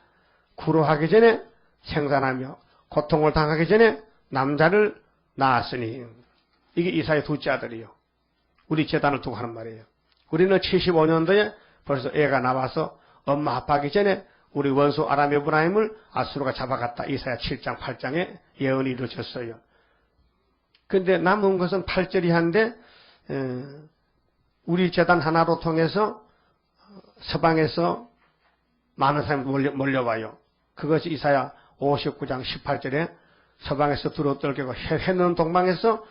구로하기 전에 생산하며 고통을 당하기 전에 남자를 낳았으니 이게 이사의 둘째 아들이요. 우리 제단을 두고 하는 말이에요. 우리는 75년도에 벌써 애가 나와서 엄마 아빠하기 전에 우리 원수 아람 에브라임을 아수르가 잡아갔다. 이사야 7장 8장에 예언이 이루어졌어요. 그런데 남은 것은 8절이 한데 우리 제단 하나로 통해서 서방에서 많은 사람이 몰려와요. 그것이 이사야 59장 18절에 서방에서 들어떨게고 해돋는 동방에서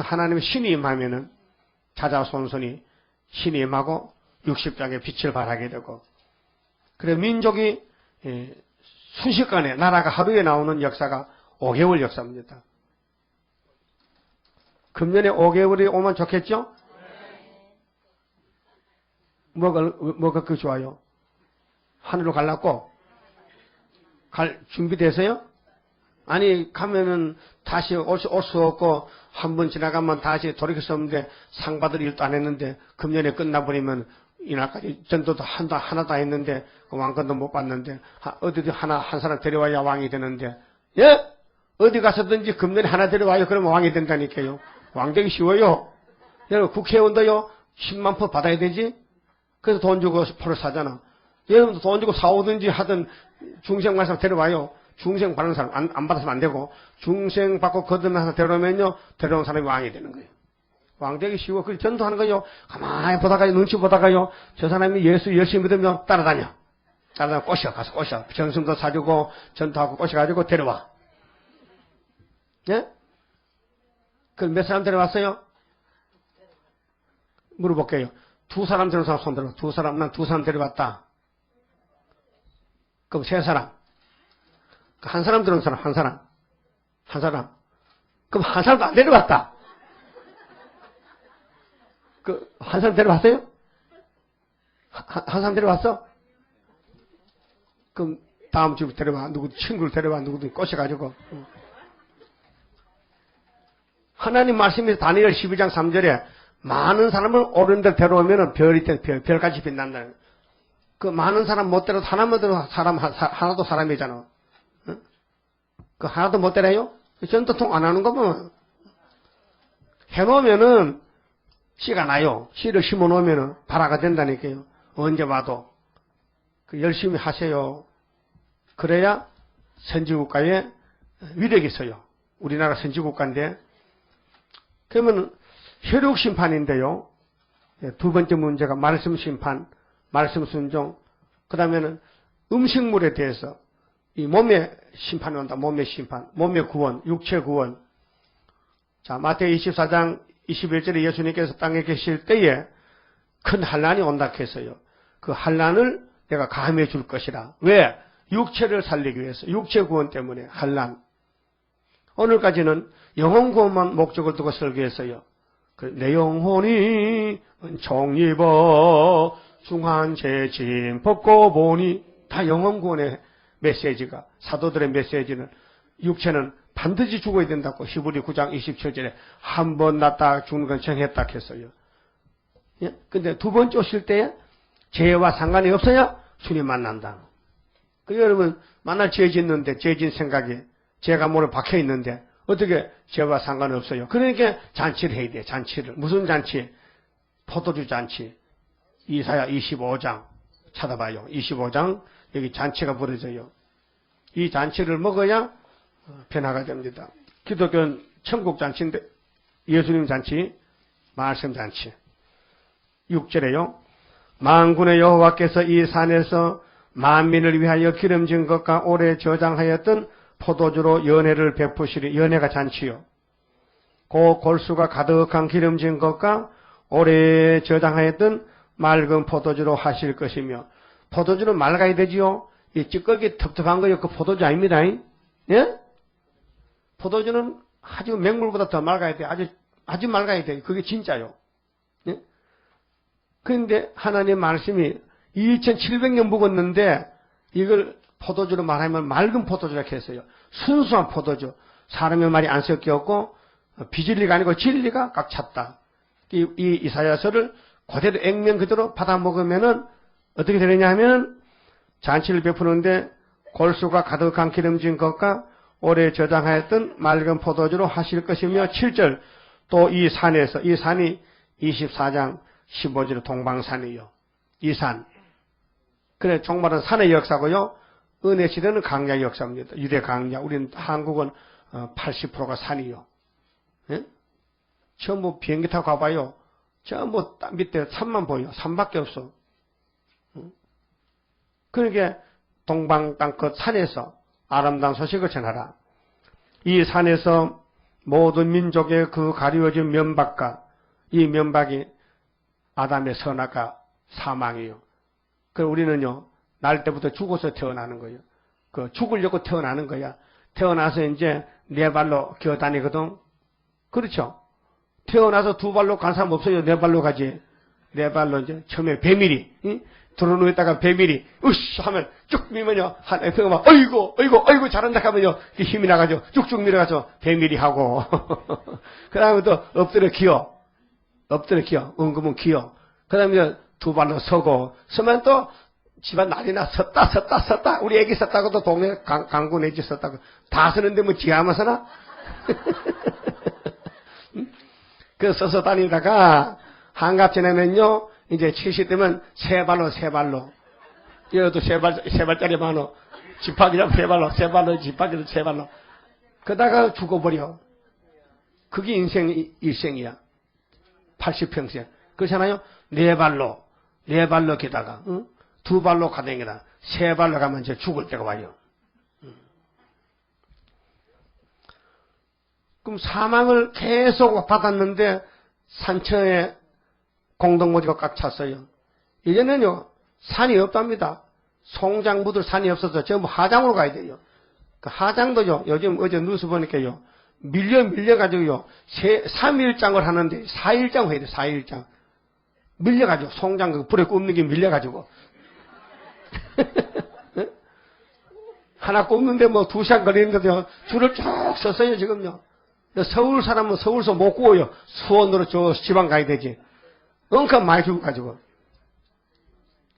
하나님의 신이 임하면은 자자손손이 신이 임하고 60장의 빛을 발하게 되고 그래 민족이 순식간에 나라가 하루에 나오는 역사가 5개월 역사입니다. 금년에 5개월이 오면 좋겠죠? 뭐가 그 좋아요? 하늘로 갈라고? 갈 준비되세요? 아니 가면은 다시 올 수 없고 한 번 지나가면 다시 돌이킬 수 없는데 상 받을 일도 안 했는데 금년에 끝나버리면 이날까지 전도도 하나도 안 했는데 왕권도 못 받는데 어디든 한 사람 데려와야 왕이 되는데 예? 어디 가서든지 금년에 하나 데려와요. 그러면 왕이 된다니까요. 왕 되기 쉬워요. 여러분 국회의원도요 10만 포 받아야 되지. 그래서 돈 주고 표를 사잖아. 여러분도 돈 주고 사오든지 하든 중생 받는 사람 데려와요. 중생 받는 사람 안 받았으면 안 되고 중생 받고 거듭난 사람 데려오면요 데려온 사람이 왕이 되는 거예요. 왕 되기 쉬워. 그래서 전도하는 거요. 가만히 보다가요. 눈치 보다가요. 저 사람이 예수 열심히 믿으면 따라다녀. 꼬셔. 가서 꼬셔. 전승도 사주고 전도하고 꼬셔가지고 데려와. 예? 그럼 몇 사람 데려왔어요? 물어볼게요. 2사람 데려온 사람 손 들어. 난 2사람 데려왔다. 그럼 3사람. 한 사람 들어온 사람, 한 사람. 그럼 한 사람도 안 데려왔다. 한 사람 데려왔어요? 한 사람 데려왔어? 그럼 다음 주에 데려와. 친구를 데려와. 누구든 꼬셔가지고. 하나님 말씀에서 다니엘 12장 3절에 많은 사람을 옳은 데 데려오면 별이 때 별같이 빛난다는 거예요. 그 많은 사람 못 데려도 하나만 데려도 하나도 사람이잖아. 응? 그 하나도 못 데려요? 전도통 안 하는 거면 해놓으면은 씨가 나요. 씨를 심어 놓으면은 발화가 된다니까요. 언제 와도. 열심히 하세요. 그래야 선지국가에 위력이 있어요. 우리나라 선지국가인데. 그러면 혈육 심판인데요. 2번째 문제가 말씀 심판, 말씀 순종. 그 다음에는 음식물에 대해서 이 몸의 심판이 온다. 몸의 심판, 몸의 구원, 육체 구원. 자, 마태오 24장 21절에 예수님께서 땅에 계실 때에 큰 환란이 온다 했어요. 그 환란을 내가 감해 줄 것이라. 왜? 육체를 살리기 위해서. 육체 구원 때문에 환란. 오늘까지는 영혼 구원만 목적을 두고 설교했어요. 내 영혼이 은총 입어 중한 죄짐 벗고 보니 다 영혼 구원의 메시지가 사도들의 메시지는 육체는 반드시 죽어야 된다고 히브리 9장 27절에 한 번 낳다 죽는 건 정했다 했어요. 예? 근데 두 번째 오실 때에 죄와 상관이 없어야 주님 만난다. 그 여러분 만날 죄 짓는데 죄 진 생각이 죄가 몸에 박혀 있는데 어떻게 죄와 상관이 없어요. 그러니까 잔치를 해야 돼. 잔치를. 무슨 잔치? 포도주 잔치. 이사야 25장 찾아봐요. 25장 여기 잔치가 벌어져요. 이 잔치를 먹어야 변화가 됩니다. 기독교는 천국 잔치인데 예수님 잔치, 말씀 잔치. 6절에요. 만군의 여호와께서 이 산에서 만민을 위하여 기름진 것과 오래 저장하였던 포도주로 연회를 베푸시리. 연회가 잔치요. 그 골수가 가득한 기름진 것과 오래 저장하였던 맑은 포도주로 하실 것이며, 포도주는 맑아야 되지요. 이 찌꺼기 텁텁한 거요, 그 포도주 아닙니다. 예? 포도주는 아주 맹물보다 더 맑아야 돼. 아주 맑아야 돼. 그게 진짜요. 예? 그런데 하나님 말씀이 2700년 묵었는데 이걸 포도주로 말하면 맑은 포도주라고 했어요. 순수한 포도주. 사람의 말이 안 섞였고 비진리가 아니고 진리가 꽉 찼다. 이 이사야서를 그대로 액면 그대로 받아 먹으면은 어떻게 되느냐 하면 잔치를 베푸는데 골수가 가득한 기름진 것과 오래 저장하였던 맑은 포도주로 하실 것이며 7절 또 이 산에서 이 산이 24장 15절 동방산이요. 이 산. 그래 종말은 산의 역사고요. 은혜 시대는 강야의 역사입니다. 유대 강야. 우리는 한국은 80%가 산이요. 예? 전부 비행기 타고 가봐요. 전부 밑에 산만 보여. 산밖에 없어. 그러니까 동방 땅끝 산에서 아름다운 소식을 전하라. 이 산에서 모든 민족의 그 가리워진 면박과 이 면박이 아담의 선악과 사망이요. 그 우리는요 날 때부터 죽어서 태어나는 거예요. 그 죽으려고 태어나는 거야. 태어나서 이제 네 발로 기어다니거든. 그렇죠? 태어나서 두 발로 간 사람 없어요. 네 발로 가지. 네 발로 이제 처음에 배밀이 들어누웠다가 배밀이 으쌰 하면 쭉 밀면요 한 F가 막 어이구 잘한다 하면요 힘이 나가죠. 쭉쭉 밀어가서 배밀이 하고 그 다음에 또 엎드려 기어 은금은 기어. 그 다음에 두 발로 서면 또 집안 난리나 섰다 우리 애기 섰다고도 동네 강구 내지 섰다고 다 서는데 뭐 지하만 서나? 그 서서 다니다가 한갑 지나면요 이제 70대면 세 발로 여기도 세 발짜리 많어. 지팡이랑 세 발로 지팡이도 세 발로 그러다가 죽어버려. 그게 일생이야. 80평생. 그렇잖아요. 네 발로 기다가 두 발로 가다니라 세 발로 가면 이제 죽을 때가 와요. 그럼 사망을 계속 받았는데 산처에 공동묘지가 꽉 찼어요. 이제는요 산이 없답니다. 송장 묻을 산이 없어서 전부 하장으로 가야 돼요. 그 하장도요 요즘 어제 뉴스 보니까요 밀려가지고요 3일장을 하는데 4일장 해야 돼. 4일장 밀려가지고 송장 그 불에 굽는 게 밀려가지고 하나 굽는데 뭐 2시간 걸리는데도 줄을 쭉 섰어요 지금요. 서울 사람은 서울서 못 구워요. 수원으로 저 지방 가야 되지. 엄청 많이 죽어가지고.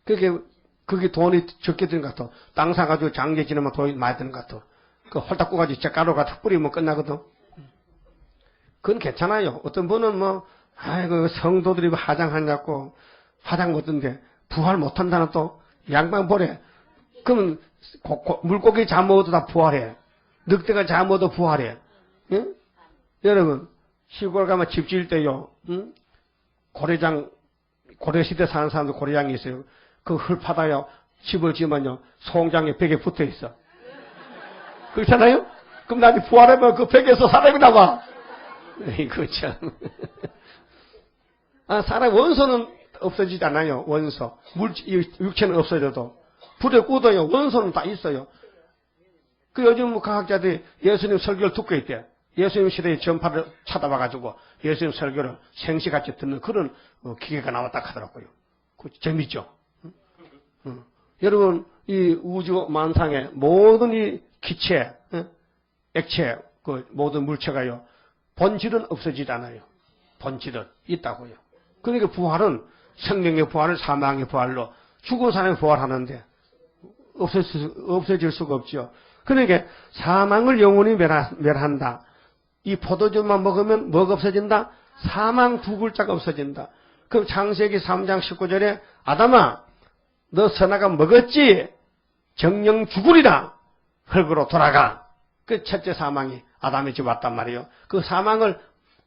그게 돈이 적게 드는 것 같아. 땅 사가지고 장제 지내면 돈이 많이 드는 것 같아. 그 홀딱 구가지고 젓가루 같은 뿌리면 끝나거든. 그건 괜찮아요. 어떤 분은 뭐, 아이고, 성도들이 하장하냐고, 하장 못하는데, 부활 못한다는 또, 양반 보래. 그러면, 물고기 잠먹어도 다 부활해. 늑대가 잠먹어도 부활해. 응? 여러분, 시골 가면 집 지을 때요, 응? 고려시대 사는 사람들 고래장이 있어요. 그 흙파다요, 집을 지으면요, 송장에 벽에 붙어 있어. 그렇잖아요? 그럼 나중에 부활하면 그 벽에서 사람이 나와. 이거 참. 사람 원소는 없어지지 않아요, 원소. 육체는 없어져도. 불에 꽂아요, 원소는 다 있어요. 그 요즘 과학자들이 예수님 설교를 듣고 있대. 예수님 시대의 전파를 찾아봐가지고 예수님 설교를 생시같이 듣는 그런 기계가 나왔다 하더라고요. 재밌죠? 여러분, 이 우주 만상의 모든 이 기체, 액체, 그 모든 물체가요, 본질은 없어지지 않아요. 본질은 있다고요. 그러니까 부활은 생명의 부활을 사망의 부활로 죽은 사람이 부활하는데 없어질 수가 없죠. 그러니까 사망을 영원히 멸한다. 이 포도주만 먹으면 뭐가 없어진다? 사망 두 글자가 없어진다. 그럼 창세기 3장 19절에 아담아 너 선악과 먹었지? 정령 죽으리라. 흙으로 돌아가. 그 첫째 사망이 아담의 집 왔단 말이에요. 그 사망을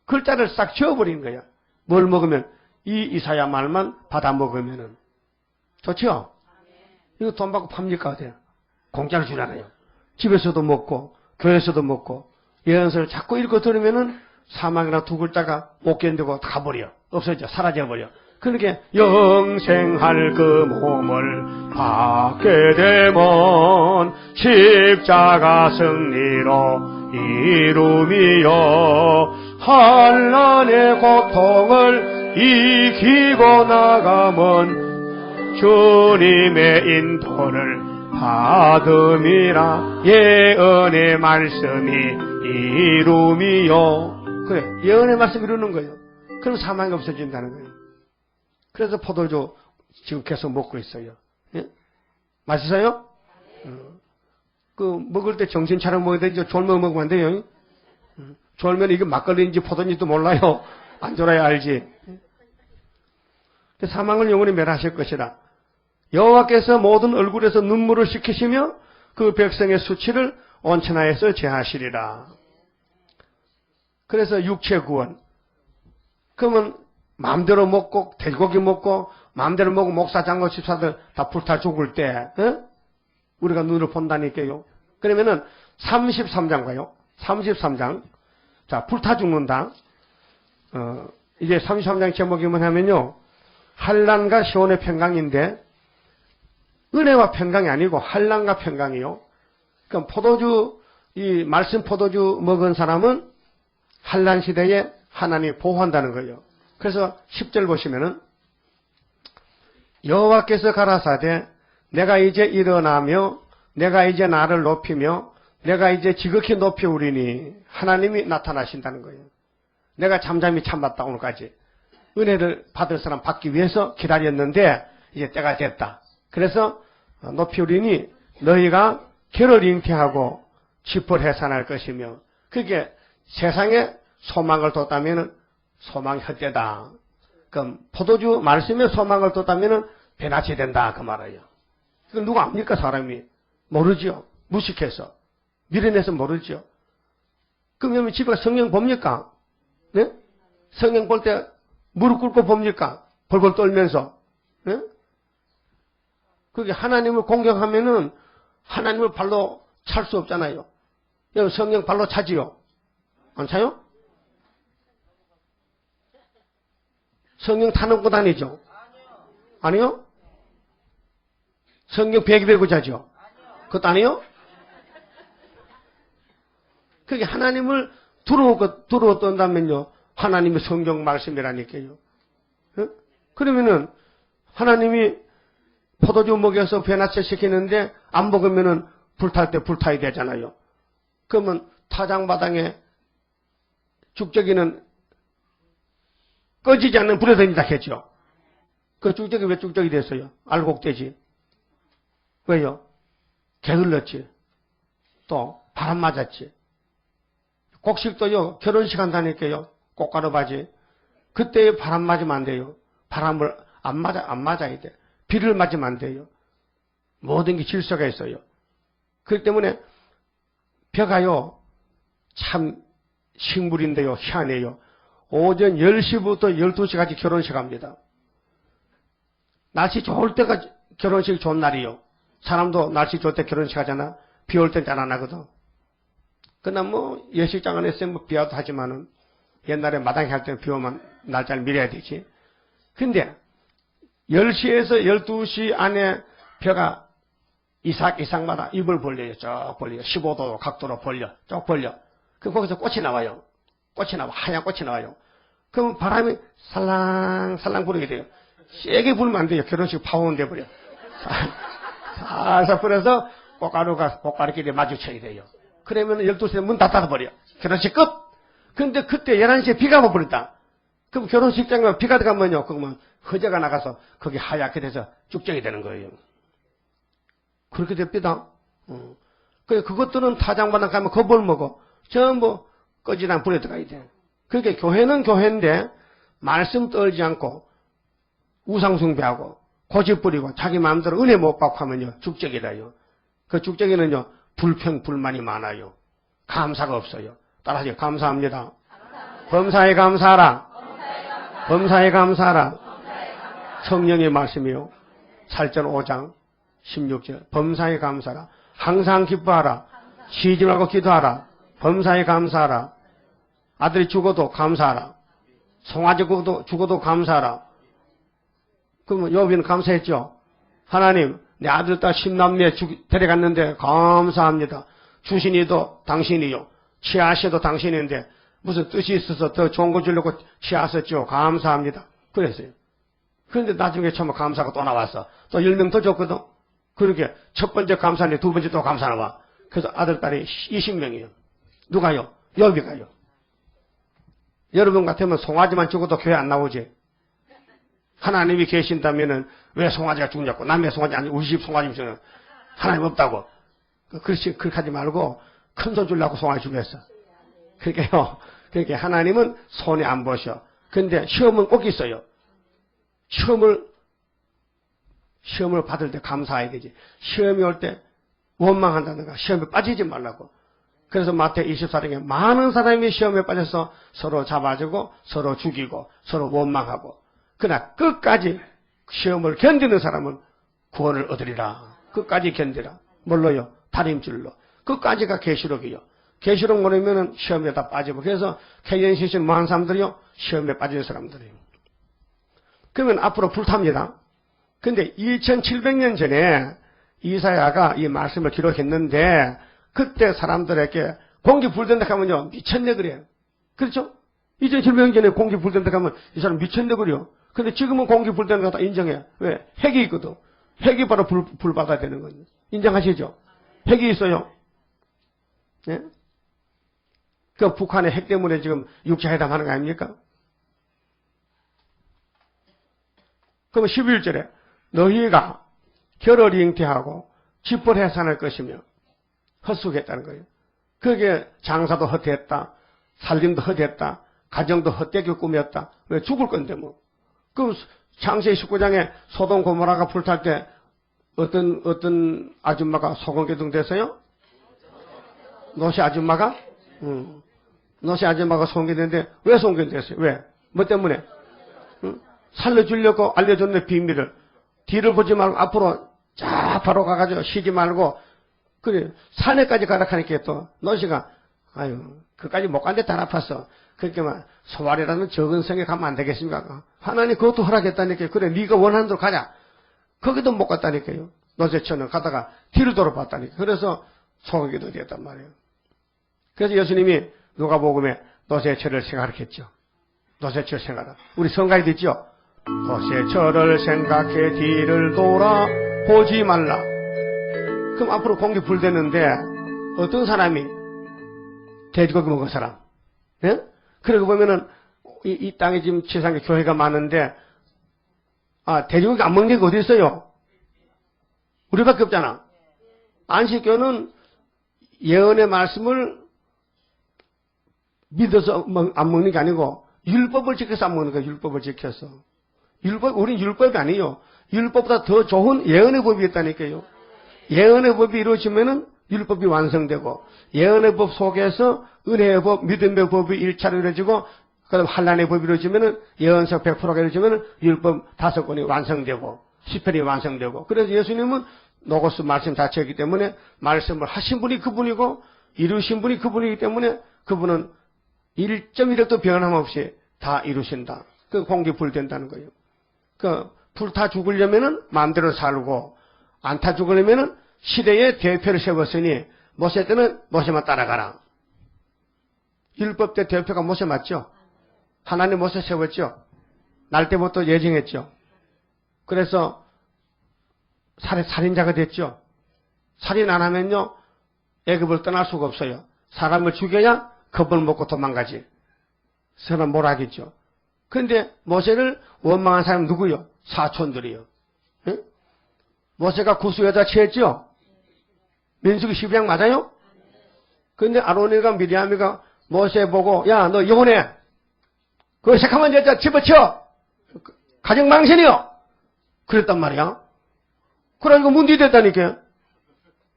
글자를 싹 지워버린 거야. 뭘 먹으면? 이 이사야 말만 받아 먹으면은. 좋죠? 이거 돈 받고 팝니까? 어때요? 공짜로 주잖아요. 집에서도 먹고 교회에서도 먹고 예언서를 자꾸 읽고 들으면은 사망이라는 두 글자가 못 견디고 가버려. 없어져. 사라져버려. 그렇게 영생할 그 몸을 받게 되면 십자가 승리로 이름이요 환난의 고통을 이기고 나가면 주님의 인도를 받음이라. 예언의 말씀이 이름이요. 그래, 예언의 말씀이 이루는 거예요. 그럼 사망이 없어진다는 거예요. 그래서 포도주 지금 계속 먹고 있어요. 예? 맛있어요? 그 먹을 때 정신 차려 먹어야 되죠. 졸면 먹으면 안 돼요. 졸면 이게 막걸리인지 포도인지도 몰라요. 안 졸아야 알지. 사망을 영원히 멸하실 것이라. 여호와께서 모든 얼굴에서 눈물을 씻기시며 그 백성의 수치를 온천하에서 제하시리라. 그래서 육체 구원. 그러면 마음대로 먹고 돼지고기 먹고 마음대로 먹고 목사 장로 집사들 다 불타 죽을 때 우리가 눈으로 본다니까요. 그러면은 33장 가요. 33장. 자, 불타 죽는다. 이제 33장 제목이 뭐냐면요. 한란과 시온의 평강인데 은혜와 평강이 아니고 한란과 평강이요. 그럼 포도주, 이 말씀 포도주 먹은 사람은 한란 시대에 하나님이 보호한다는 거예요. 그래서 10절 보시면은 여호와께서 가라사대 내가 이제 일어나며 내가 이제 나를 높이며 내가 이제 지극히 높이우리니 하나님이 나타나신다는 거예요. 내가 잠잠히 참았다 오늘까지. 은혜를 받을 사람 받기 위해서 기다렸는데 이제 때가 됐다. 그래서 높이우리니 너희가 결을 잉태하고 짚을 해산할 것이며 그게 세상에 소망을 뒀다면 소망이 헛되다. 그럼 포도주 말씀에 소망을 뒀다면 배나치 된다 그 말이에요. 그건 누가 압니까 사람이? 모르죠. 무식해서. 미련해서 모르죠. 그러면 집에 성경 봅니까? 네? 성경 볼 때 무릎 꿇고 봅니까? 벌벌 떨면서. 네? 그게 하나님을 공경하면은 하나님을 발로 찰 수 없잖아요. 여러분 성경 발로 차지요? 안 차요? 성경 타는 곳 아니죠? 아니요? 성경 베개 베고 자죠? 그것도 아니요? 그게 하나님을 두루워 떤다면요. 하나님의 성경 말씀이라니까요. 그러면은 하나님이 포도주 먹여서 배나체 시키는데 안 먹으면은 불탈 때 불타야 되잖아요. 그러면 타장마당에 죽적이는 꺼지지 않는 불에 던진다 했죠. 그 죽적이 왜 죽적이 됐어요? 알곡되지. 왜요? 개 흘렀지. 또 바람 맞았지. 곡식도요. 결혼식 한다니까요. 꽃가루 바지. 그때 바람 맞으면 안 돼요. 바람을 안 맞아야 돼. 비를 맞으면 안 돼요. 모든 게 질서가 있어요. 그렇기 때문에 벼가요. 참 식물인데요. 희한해요. 오전 10시부터 12시까지 결혼식 합니다. 날씨 좋을 때가 결혼식 좋은 날이요. 사람도 날씨 좋을 때 결혼식 하잖아. 비 올 땐 잘 안 하거든. 그러나 뭐 예식장 안에서 뭐 비 와도 하지만은 옛날에 마당에 할 때는 비 오면 날짜를 미뤄야 되지. 근데 10시에서 12시 안에 벼가 이삭마다 입을 벌려요. 쭉 벌려요. 15도 각도로 벌려. 쭉 벌려. 그럼 거기서 꽃이 나와요. 꽃이 나와. 하얀 꽃이 나와요. 그럼 바람이 살랑살랑 불게 돼요. 세게 불면 안 돼요. 결혼식 파워는 돼버려. 살살 불어서 꽃가루끼리 마주쳐야 돼요. 그러면 12시에 문 다 닫아버려. 결혼식 끝! 근데 그때 11시에 비가 와버렸다. 그럼 결혼식장에 비가 들어가면요. 그러면 허재가 나가서 거기 하얗게 돼서 쭉정이 되는 거예요. 그렇게 됩니다. 그것들은 타장마당 가면 겁을 먹어. 전부 꺼지난 불에 들어가야 돼. 그러니까 교회는 교회인데 말씀 떨지 않고 우상숭배하고 고집 부리고 자기 마음대로 은혜 못 받고 하면요. 죽적이라요. 그 죽적이는요. 불평 불만이 많아요. 감사가 없어요. 따라하세요. 감사합니다. 범사에 감사하라. 범사에 감사하라. 성령의 말씀이요. 살전 5장 16절. 범사에 감사하라. 항상 기뻐하라. 쉬지 말고 기도하라. 범사에 감사하라. 아들이 죽어도 감사하라. 송아지 죽어도 감사하라. 그러면 욥이는 감사했죠. 하나님, 내 아들 딸 10남매 데려갔는데 감사합니다. 주신이도 당신이요. 취하셔도 당신인데 무슨 뜻이 있어서 더 좋은 거 주려고 취하셨죠. 감사합니다. 그랬어요. 그런데 나중에 정말 감사가 또 나왔어. 또 10명 더 줬거든. 그렇게 첫 번째 감사인데 두 번째 또 감사 나와. 그래서 아들 딸이 20명이에요. 누가요? 욥이가요. 여러분 같으면 송아지만 죽어도 교회 안 나오지. 하나님이 계신다면은 왜 송아지가 죽냐고. 남의 송아지 아니고 우리 집 송아지 있으면 하나님 없다고. 그렇게 하지 말고 큰 손 주려고 송아지 죽였어. 그러니까요. 그러니까 하나님은 손에 안 보셔. 근데 시험은 꼭 있어요. 시험을 받을 때 감사해야 되지. 시험이 올 때 원망한다든가 시험에 빠지지 말라고. 그래서 마태 24장에 많은 사람이 시험에 빠져서 서로 잡아주고 서로 죽이고 서로 원망하고, 그러나 끝까지 시험을 견디는 사람은 구원을 얻으리라. 끝까지 견디라. 뭘로요? 다림줄로. 끝까지가 계시록이요. 계시록 모르면은 시험에 다 빠지고. 그래서 KNCC 많은 사람들이요, 시험에 빠지는 사람들이에요. 그러면 앞으로 불탑니다. 근데 2700년 전에 이사야가 이 말씀을 기록했는데, 그때 사람들에게 공기 불된다 하면요, 미쳤네 그래요. 그렇죠? 2700년 전에 공기 불된다 하면 이 사람 미쳤네 그래요. 근데 지금은 공기 불되는 거 다 인정해. 왜? 핵이 있거든. 핵이 바로 불 받아야 되는 거예요. 인정하시죠? 핵이 있어요. 예? 그 북한의 핵 때문에 지금 육자회담 하는 거 아닙니까? 그러면 11절에 너희가 결을 잉태하고 집을 해산할 것이며 헛수겠다는 거예요. 그게 장사도 헛했다. 살림도 헛했다. 가정도 헛되게 꾸몄다. 왜? 죽을 건데 뭐. 그 창세기 19장에 소돔 고모라가 불탈 때 어떤 아줌마가 소금기둥 됐어요? 노시 아줌마가? 노시 아줌마가 소금기둥인데 왜 소금기둥 됐어요? 왜? 뭐 때문에? 살려주려고 알려줬네, 비밀을. 뒤를 보지 말고 앞으로 쫙 바로 가가지고 쉬지 말고, 그래, 산에까지 가라 하니까 또 노시가 아유, 그까지 못 간데 다 아팠어. 그렇게 막 소활이라는 적은 성에 가면 안 되겠습니까? 하나님 그것도 허락했다니까요. 그래, 네가 원하는 대로 가자. 거기도 못 갔다니까요. 노세처는 가다가 뒤를 돌아봤다니까. 그래서 소고기도 됐단 말이에요. 그래서 예수님이 누가복음에 노세처를 생각했죠. 노세처 생각하라. 우리 성가이 됐죠? 노세처를 생각해 뒤를 돌아보지 말라. 그럼 앞으로 공기 불대는데 어떤 사람이 돼지고기 먹은 사람? 예? 그러고 보면은 이 땅에 지금 지상에 교회가 많은데 돼지고기 안 먹는 게 어디 있어요? 우리밖에 없잖아. 안식교는 예언의 말씀을 믿어서 안 먹는 게 아니고 율법을 지켜서 안 먹는 거예요. 율법을 지켜서. 우린 율법이 아니에요. 율법보다 더 좋은 예언의 법이 있다니까요. 예언의 법이 이루어지면은 율법이 완성되고, 예언의 법 속에서 은혜의 법, 믿음의 법이 1차로 이루어지고, 그다음 환난의 법이 이루어지면은 예언서 100%가 이루어지면은 율법 5권이 완성되고, 시편이 완성되고. 그래서 예수님은 로고스 말씀 자체이기 때문에 말씀을 하신 분이 그분이고 이루신 분이 그분이기 때문에 그분은 1.1도 변함없이 다 이루신다. 그 공기 불된다는 거예요. 그 불타 죽으려면은 마음대로 살고, 안 타 죽으려면은 시대의 대표를 세웠으니 모세 때는 모세만 따라가라. 율법 때 대표가 모세 맞죠? 하나님 모세 세웠죠? 날 때부터 예정했죠? 그래서 살인자가 됐죠? 살인 안 하면요, 애굽을 떠날 수가 없어요. 사람을 죽여야 겁을 먹고 도망가지. 서로 몰아겠죠. 그런데 모세를 원망한 사람은 누구요? 사촌들이요. 응? 모세가 구수 여자 취했죠? 민수기 12장 맞아요? 그런데 아론이가 미리암이가 모세 보고, 야, 너 이혼해. 그 새카만 여자 집어쳐. 가정망신이요. 그랬단 말이야. 그래가지고 문제 됐다니까.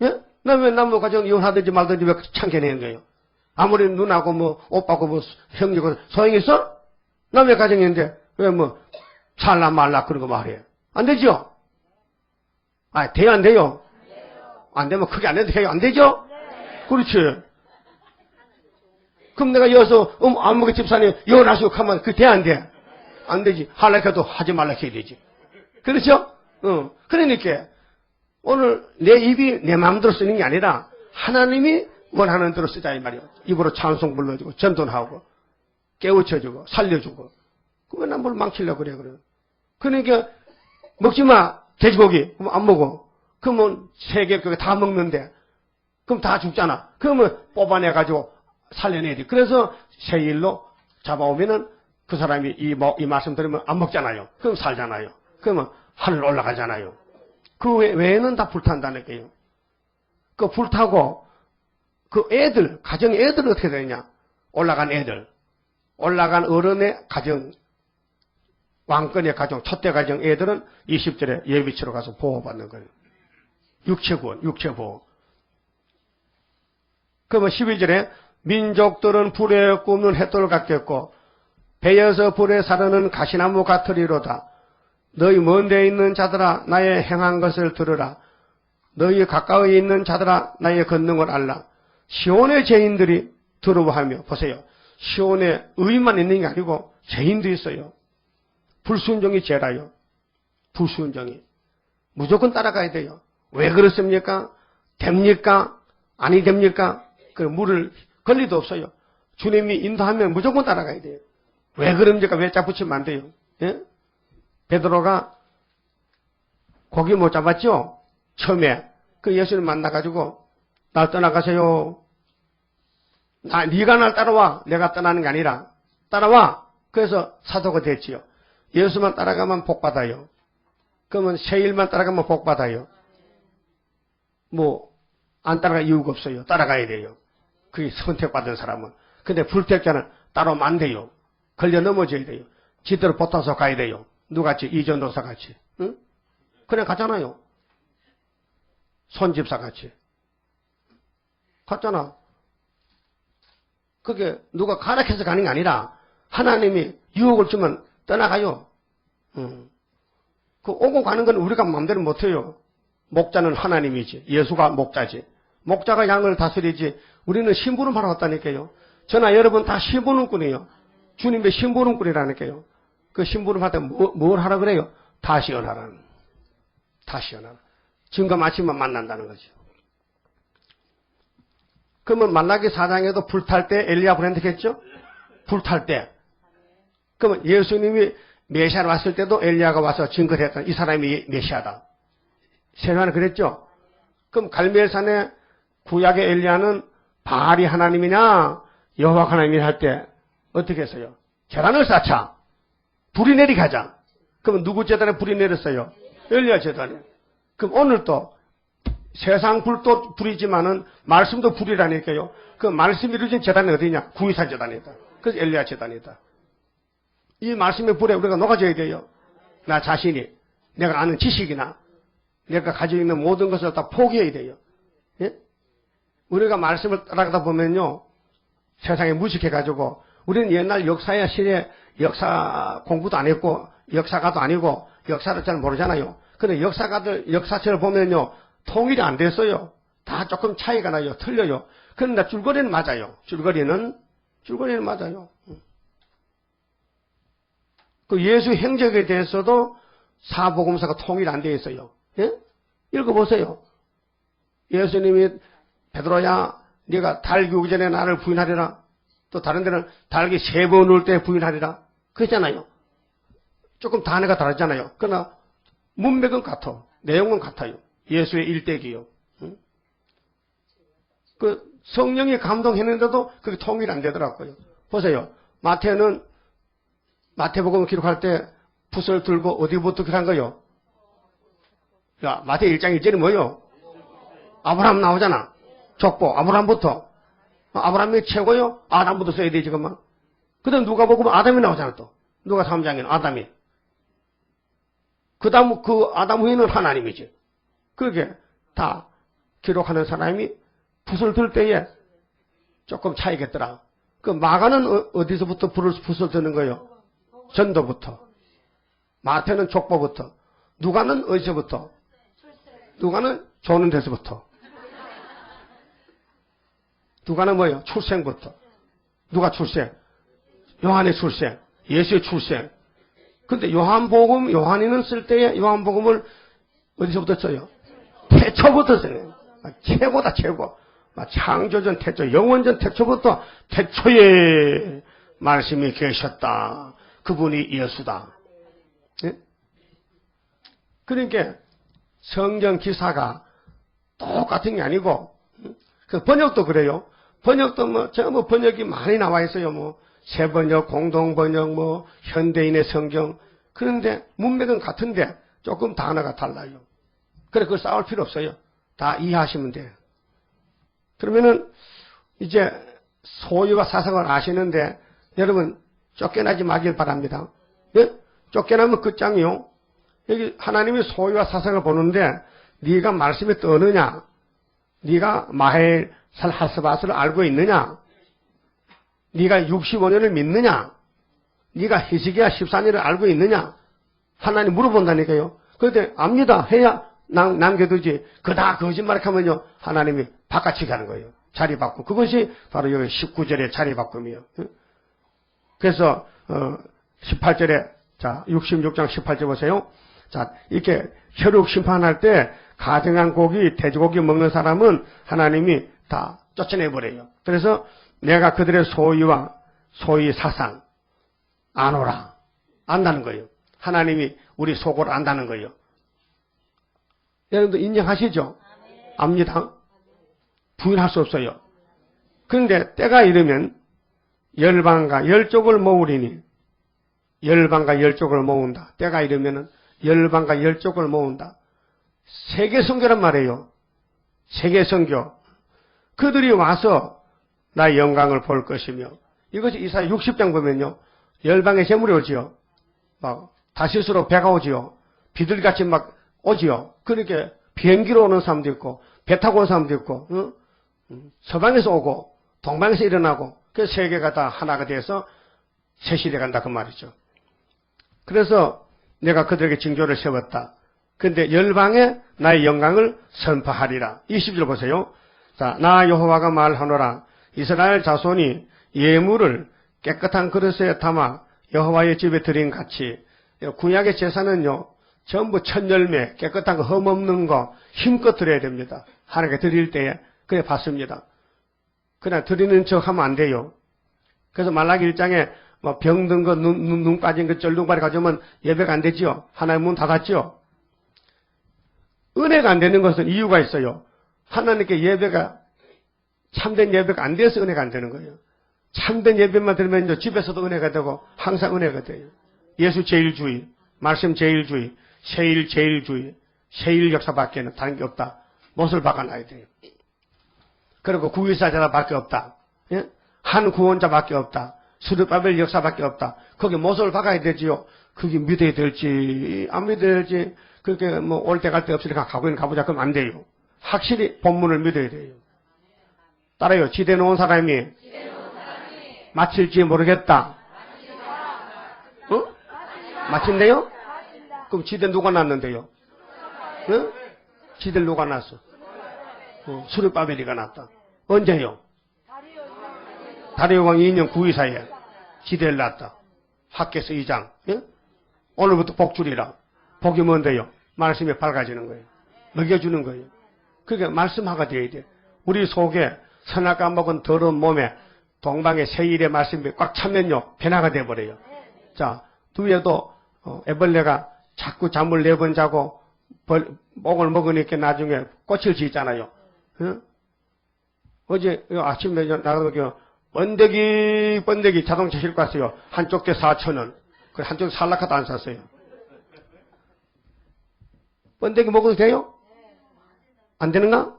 예? 나 왜 남의 가정 이혼하든지 말든지 왜 참견내는 거예요? 아무리 누나고 뭐 오빠고 뭐 형제고 소용이 있어? 남의 가정인데 왜 뭐 살라 말라 그런 거 말해요? 안 되죠? 돼요 안 돼요? 안 되면 크게 안 해도 돼요? 안 되죠? 그렇지. 그럼 내가 여기서 안목의 집사님 여원하시고 하면 그 돼 안 돼? 안 되지. 하려고 해도 하지 말라 해야 되지. 그렇죠? 그러니까 오늘 내 입이 내 마음대로 쓰는 게 아니라 하나님이 원하는 대로 쓰자 이 말이야. 입으로 찬송 불러주고 전도하고 깨우쳐주고 살려주고. 그러면 난 뭘 망치려고 그래. 그러니까 먹지 마. 돼지고기. 그럼 안 먹어. 그러면 세계 그게 다 먹는데 그럼 다 죽잖아. 그러면 뽑아내가지고 살려내야 돼. 그래서 세일로 잡아오면은 그 사람이 이 말씀 들으면 안 먹잖아요. 그럼 살잖아요. 그러면 하늘 올라가잖아요. 그 외에는 다 불탄다는 거예요. 그 불타고 그 애들, 가정의 애들은 어떻게 되느냐? 올라간 애들. 올라간 어른의 가정, 왕권의 가정, 첫대 가정 애들은 20절에 예비치러 가서 보호받는 거예요. 육체구원, 육체보호. 그러면 12절에 민족들은 불에 굽는 햇돌 같겠고 배에서 불에 사르는 가시나무 같으리로다. 너희 먼 데 있는 자들아 나의 행한 것을 들으라. 너희 가까이 있는 자들아 나의 권능을 알라. 시온의 죄인들이 두려워하며 보세요. 시온에 의인만 있는 게 아니고 죄인도 있어요. 불순종이 죄라요. 불순종이. 무조건 따라가야 돼요. 왜 그렇습니까? 됩니까? 아니 됩니까? 그 물을 권리도 없어요. 주님이 인도하면 무조건 따라가야 돼요. 왜 그럽니까? 왜 짜붙이면 안 돼요? 예? 베드로가 고기 못 잡았죠? 처음에. 그 예수님 만나가지고 날 떠나가세요. 네가 날 따라와. 내가 떠나는 게 아니라 따라와. 그래서 사도가 됐지요. 예수만 따라가면 복 받아요. 그러면 세일만 따라가면 복 받아요. 뭐 안 따라갈 이유가 없어요. 따라가야 돼요. 그게 선택받은 사람은. 근데 불택자는 따라오면 안 돼요. 걸려 넘어져야 돼요. 지대로 붙어서 가야 돼요. 누같이 이전도사 같이. 응? 그냥 가잖아요. 손집사 같이. 갔잖아. 그게 누가 가락해서 가는 게 아니라 하나님이 유혹을 주면 떠나가요. 그 오고 가는 건 우리가 마음대로 못해요. 목자는 하나님이지. 예수가 목자지. 목자가 양을 다스리지. 우리는 심부름하러 왔다니까요. 저나 여러분 다 심부름꾼이에요. 주님의 심부름꾼이라니까요. 그 심부름할 때 뭘 하라 그래요? 다시 연하라는. 다시 연하라. 지금과 마침만 만난다는 거죠. 그러면 말라기 4장에도 불탈 때 엘리야 보낸다겠죠? 불탈 때. 그러면 예수님이 메시아로 왔을 때도 엘리야가 와서 증거를 했다. 이 사람이 메시아다. 세례요한은 그랬죠? 그럼 갈멜산에 구약의 엘리야는 바알이 하나님이냐 여호와가 하나님이냐 할 때 어떻게 했어요? 재단을 쌓자. 불이 내리가자. 그럼 누구 재단에 불이 내렸어요? 엘리야 재단에. 그럼 오늘 또 세상 불도 불이지만은 말씀도 불이라니까요. 그 말씀이 이루어진 재단이 어디냐? 구이산 재단이다. 그래서 엘리야 재단이다. 이 말씀의 불에 우리가 녹아져야 돼요. 나 자신이 내가 아는 지식이나 내가 가지고 있는 모든 것을 다 포기해야 돼요. 예? 우리가 말씀을 따라가다 보면요. 세상에 무식해가지고 우리는 옛날 역사의 시대 역사 공부도 안 했고 역사가도 아니고 역사를 잘 모르잖아요. 근데 역사가들 역사책을 보면요. 통일이 안 됐어요. 다 조금 차이가 나요. 틀려요. 그런데 줄거리는 맞아요. 줄거리는 맞아요. 그 예수 행적에 대해서도 사복음서가 통일 안 되어 있어요. 예? 읽어보세요. 예수님이 베드로야 네가 달 기우기 전에 나를 부인하리라. 또 다른 데는 달기 3번 올 때 부인하리라. 그랬잖아요. 조금 단어가 다르잖아요. 그러나 문맥은 같아. 내용은 같아요. 예수의 일대기요. 응? 그 성령이 감동했는데도 그게 통일 안 되더라고요. 보세요. 마태복음 기록할 때 붓을 들고 어디부터 기록한 거요? 야, 마태 1장 1절이 뭐요? 아브라함 나오잖아. 족보, 아브라함부터. 아브라함이 최고요? 아담부터 써야 되지, 그만. 그 다음 누가 보고 아담이 나오잖아, 또. 누가 3장에는 아담이. 그 다음, 그 아담 후에는 하나님이지. 그게 다 기록하는 사람이 붓을 들 때에 조금 차이겠더라. 그 마가는 어디서부터 붓을 드는 거예요? 전도부터. 마태는 족보부터. 누가는 어디서부터? 누가는 조는 데서부터. 누가는 뭐예요? 출생부터. 누가 출세? 요한의 출세. 예수의 출세. 근데 요한복음, 요한이는 쓸 때에 요한복음을 어디서부터 써요? 태초부터 써요. 최고다, 최고. 창조전 태초, 영원전 태초부터 태초에 말씀이 계셨다. 그분이 예수다. 예? 그러니까 성경 기사가 똑같은 게 아니고, 그 번역도 그래요. 번역도 뭐 전부 번역이 많이 나와 있어요. 뭐 새번역, 공동번역, 뭐 현대인의 성경. 그런데 문맥은 같은데 조금 단어가 달라요. 그래 그걸 싸울 필요 없어요. 다 이해하시면 돼요. 그러면은 이제 소유와 사상을 아시는데 여러분 쫓겨나지 마길 바랍니다. 예? 쫓겨나면 끝장이요. 여기 하나님의 소유와 사상을 보는데 네가 말씀에 떠느냐? 네가 마헬 살하스바스를 알고 있느냐? 네가 65년을 믿느냐? 네가 히스기야 14년을 알고 있느냐? 하나님 물어본다니까요. 그런데 압니다. 해야 남겨두지. 그다 거짓말하면요 하나님이 바깥치게 하는 거예요. 자리 바꿈. 그것이 바로 여기 19절의 자리 바꿈이에요. 그래서 18절에 자 66장 18절 보세요. 자 이렇게 혈육 심판할 때 가증한 고기, 돼지고기 먹는 사람은 하나님이 다 쫓아내버려요. 그래서 내가 그들의 소위 사상 아노라. 안다는 거예요. 하나님이 우리 속을 안다는 거예요. 여러분도 인정하시죠? 압니다. 부인할 수 없어요. 그런데 때가 이르면 열방과 열족을 모으리니 열방과 열족을 모은다. 때가 이르면 열방과 열족을 모은다. 세계 선교란 말이에요. 세계 선교. 그들이 와서 나의 영광을 볼 것이며 이것이 이사야 60장 보면요. 열방의 재물이 오지요. 막 다시스로 배가 오지요. 비둘기같이 막 오지요. 그렇게 비행기로 오는 사람도 있고 배 타고 오는 사람도 있고 서방에서 오고 동방에서 일어나고 그 세계가 다 하나가 돼서 세시대 간다 그 말이죠. 그래서 내가 그들에게 징조를 세웠다. 근데 열방에 나의 영광을 선포하리라. 20절 보세요. 자, 나 여호와가 말하노라. 이스라엘 자손이 예물을 깨끗한 그릇에 담아 여호와의 집에 드린 같이 구약의 제사는요. 전부 첫 열매, 깨끗한 거, 흠없는 거 힘껏 드려야 됩니다. 하나님께 드릴 때에 그래 받습니다. 그냥 드리는 척 하면 안 돼요. 그래서 말라기 1장에 뭐 병든 거, 눈 빠진 거, 쩔둥발이 가져오면 예배가 안 되지요. 하나님 문 닫았지요. 은혜가 안 되는 것은 이유가 있어요. 하나님께 예배가 참된 예배가 안 돼서 은혜가 안 되는 거예요. 참된 예배만 들으면 집에서도 은혜가 되고 항상 은혜가 돼요. 예수 제일주의, 말씀 제일주의, 세일 제일주의, 세일 역사밖에는 다른 게 없다. 못을 박아놔야 돼요. 그리고 구위사자밖에 없다. 예? 한 구원자밖에 없다. 수르바벨 역사밖에 없다. 거기 못을 박아야 되지요. 그게 믿어야 될지 안 믿어야 될지 그렇게 뭐 올 때 갈 때 없으니까 가보자 그러면 안 돼요. 확실히 본문을 믿어야 돼요. 따라요. 지대 놓은 사람이 마칠지 모르겠다. 어? 마친대요? 그럼 지대 누가 났는데요? 어? 지대 누가 났어? 수르바벨이가 났다. 언제요? 다리오 왕 2년 9위사에 지대를 났다. 학개서 2장. 예? 오늘부터 복주리라. 복이 뭔데요? 말씀이 밝아지는 거예요. 먹여주는 거예요. 그게 말씀화가 되어야 돼. 우리 속에 선악과 먹은 더러운 몸에 동방의 세일의 말씀이 꽉 차면요. 변화가 돼버려요. 자, 뒤에도 애벌레가 자꾸 잠을 4번 자고 목을 먹으니까 나중에 꽃을 지잖아요. 응? 어제 아침에 나가서 번데기 자동차 싣고 왔어요. 한쪽 대 4,000원. 그 한쪽 살라카도 안 샀어요. 번데기 먹어도 돼요? 안 되는가?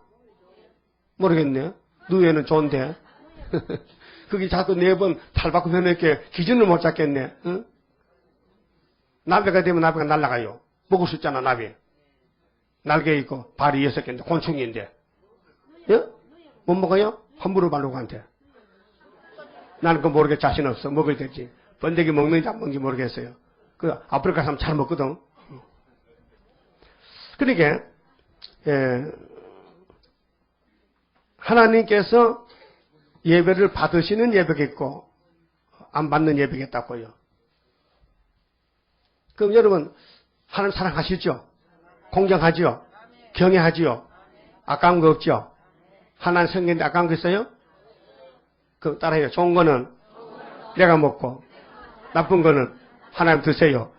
모르겠네. 누에는 좋은데. 그게 자꾸 4번 탈바꿈 해놓게 기준을 못 잡겠네. 응? 나비가 되면 나비가 날아가요. 먹을 수 있잖아, 나비. 날개 있고 발이 6개인데 곤충인데. 예? 못 먹어요? 함부로 말르고 한테. 나는 그거 모르게 자신 없어. 먹어야 되지. 번데기 먹는지 안 먹는지 모르겠어요. 그 아프리카 사람 잘 먹거든. 그러니까 하나님께서 예배를 받으시는 예배가 있고 안 받는 예배가 있다고요. 그럼 여러분 하나님 사랑하시죠? 공경하죠? 경외하죠? 아까운 거 없죠? 하나님 성경인데 아까운 거 있어요? 그럼 따라해요. 좋은 거는 내가 먹고 나쁜 거는 하나님 드세요.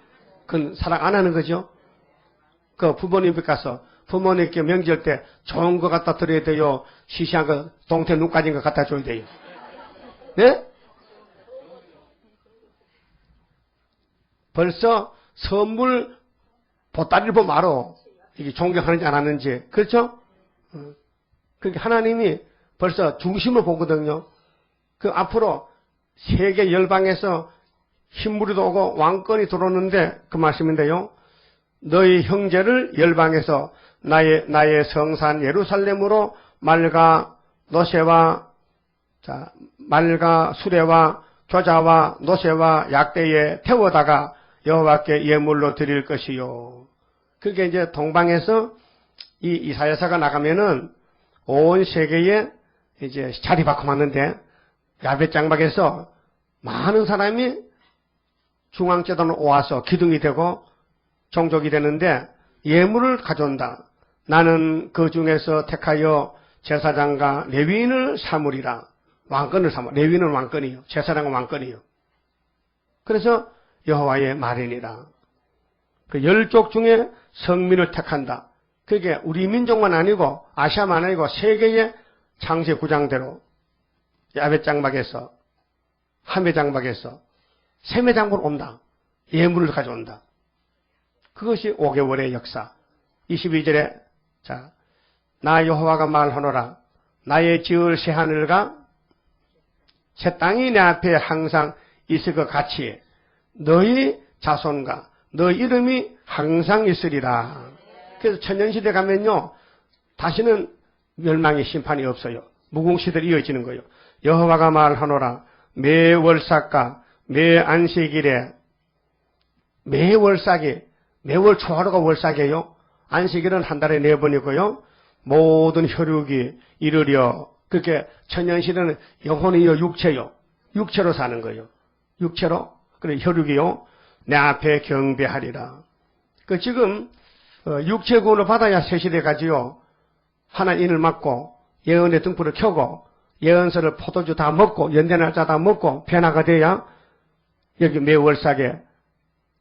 그건 사랑 안 하는 거죠? 그 부모님 집 가서 부모님께 명절 때 좋은 거 갖다 드려야 돼요? 시시한 거 동태 눈 까진 거 갖다 줘야 돼요? 네? 벌써 선물 보따리를 보면 알아. 이게 존경하는지 안 하는지. 그렇죠? 그러니까 하나님이 벌써 중심을 보거든요. 그 앞으로 세계 열방에서 흰물이 오고 왕권이 들어오는데 그 말씀인데요. 너희 형제를 열방에서 나의 성산 예루살렘으로 말과 노새와 말과 수레와 겨자와 노새와 약대에 태워다가 여호와께 예물로 드릴 것이요. 그게 이제 동방에서 이 이사야서가 나가면은 온 세계에 이제 자리바꿈 하는데 야벳 장막에서 많은 사람이 중앙재단으로 와서 기둥이 되고 종족이 되는데 예물을 가져온다. 나는 그 중에서 택하여 제사장과 레위인을 삼으리라. 왕권을 삼아. 레위인은 왕권이요. 제사장은 왕권이요. 그래서 여호와의 말이니라. 그 10족 중에 성민을 택한다. 그게 우리 민족만 아니고 아시아만 아니고 세계의 창세 9장대로 야벳 장막에서 하메 장막에서 세메 장막으로 온다. 예물을 가져온다. 그것이 5개월의 역사. 22절에 나 여호와가 말하노라. 나의 지을 새 하늘과 새 땅이 내 앞에 항상 있을 것 같이 너희 자손과 너희 이름이 항상 있으리라. 그래서 천년시대 가면요. 다시는 멸망의 심판이 없어요. 무궁시대로 이어지는 거예요. 여호와가 말하노라. 매 월삭과 매 안식일에 매 월삭이 매월 초하루가 월삭이에요. 안식일은 한 달에 4번이고요. 모든 혈육이 이르려. 그렇게 천년시대는 영혼이요 육체요. 육체로 사는 거예요. 육체로. 그래 혈육이요. 내 앞에 경배하리라. 그 지금 육체 구원을 받아야 새 시대 가지요. 하나 인을 맞고 예언의 등불을 켜고 예언서를 포도주 다 먹고 연대날짜 다 먹고 변화가 돼야 여기 매월삭에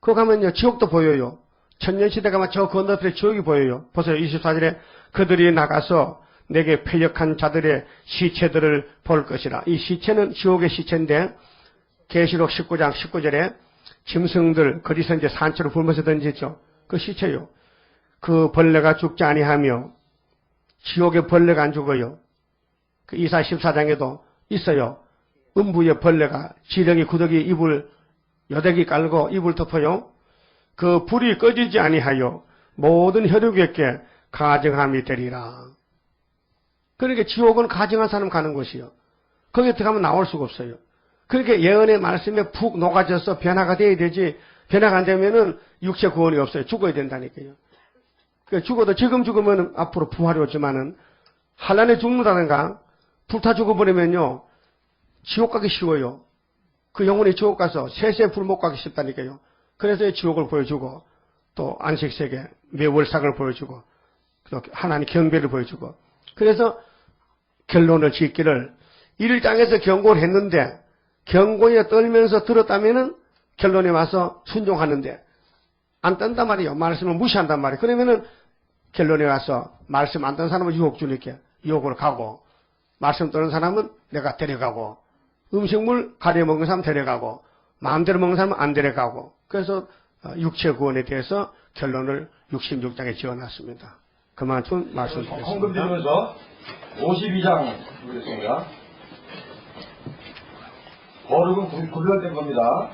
그거 가면요 지옥도 보여요. 천년시대 가면 저 건너편에 지옥이 보여요. 보세요. 24절에 그들이 나가서 내게 패역한 자들의 시체들을 볼 것이라. 이 시체는 지옥의 시체인데 계시록 19장 19절에 짐승들 거기서 이제 산채로 굶어서 던지죠. 그 시체요. 그 벌레가 죽지 아니하며 지옥의 벌레가 안 죽어요. 그 이사 14장에도 있어요. 음부의 벌레가 지렁이 구더기 이불 여대기 깔고 이불 덮어요. 그 불이 꺼지지 아니하여 모든 혈육에게 가증함이 되리라. 그러니까 지옥은 가증한 사람 가는 곳이요. 거기에 들어가면 나올 수가 없어요. 그렇게 예언의 말씀에 푹 녹아져서 변화가 돼야 되지 변화가 안 되면은 육체 구원이 없어요. 죽어야 된다니까요. 그러니까 죽어도 지금 죽으면 앞으로 부활이 오지만은 한란에 죽는다든가 불타 죽어버리면요 지옥 가기 쉬워요. 그 영혼이 지옥 가서 세세 불 못 가기 쉽다니까요. 그래서 지옥을 보여주고 또 안식세계 매월삭을 보여주고 또 하나님 경배를 보여주고 그래서 결론을 짓기를 1장에서 경고를 했는데 경고에 떨면서 들었다면은 결론에 와서 순종하는데 안 뜬단 말이에요. 말씀을 무시한단 말이에요. 그러면은 결론에 와서 말씀 안 뜬 사람은 유혹 주니까 유혹을 가고 말씀 뜨는 사람은 내가 데려가고 음식물 가려 먹는 사람 데려가고 마음대로 먹는 사람은 안 데려가고 그래서 육체 구원에 대해서 결론을 66장에 지어놨습니다. 그만큼 말씀드리겠습니다. 헌금 드리면서 52장 보겠습니다. 거룩은 구별된 겁니다.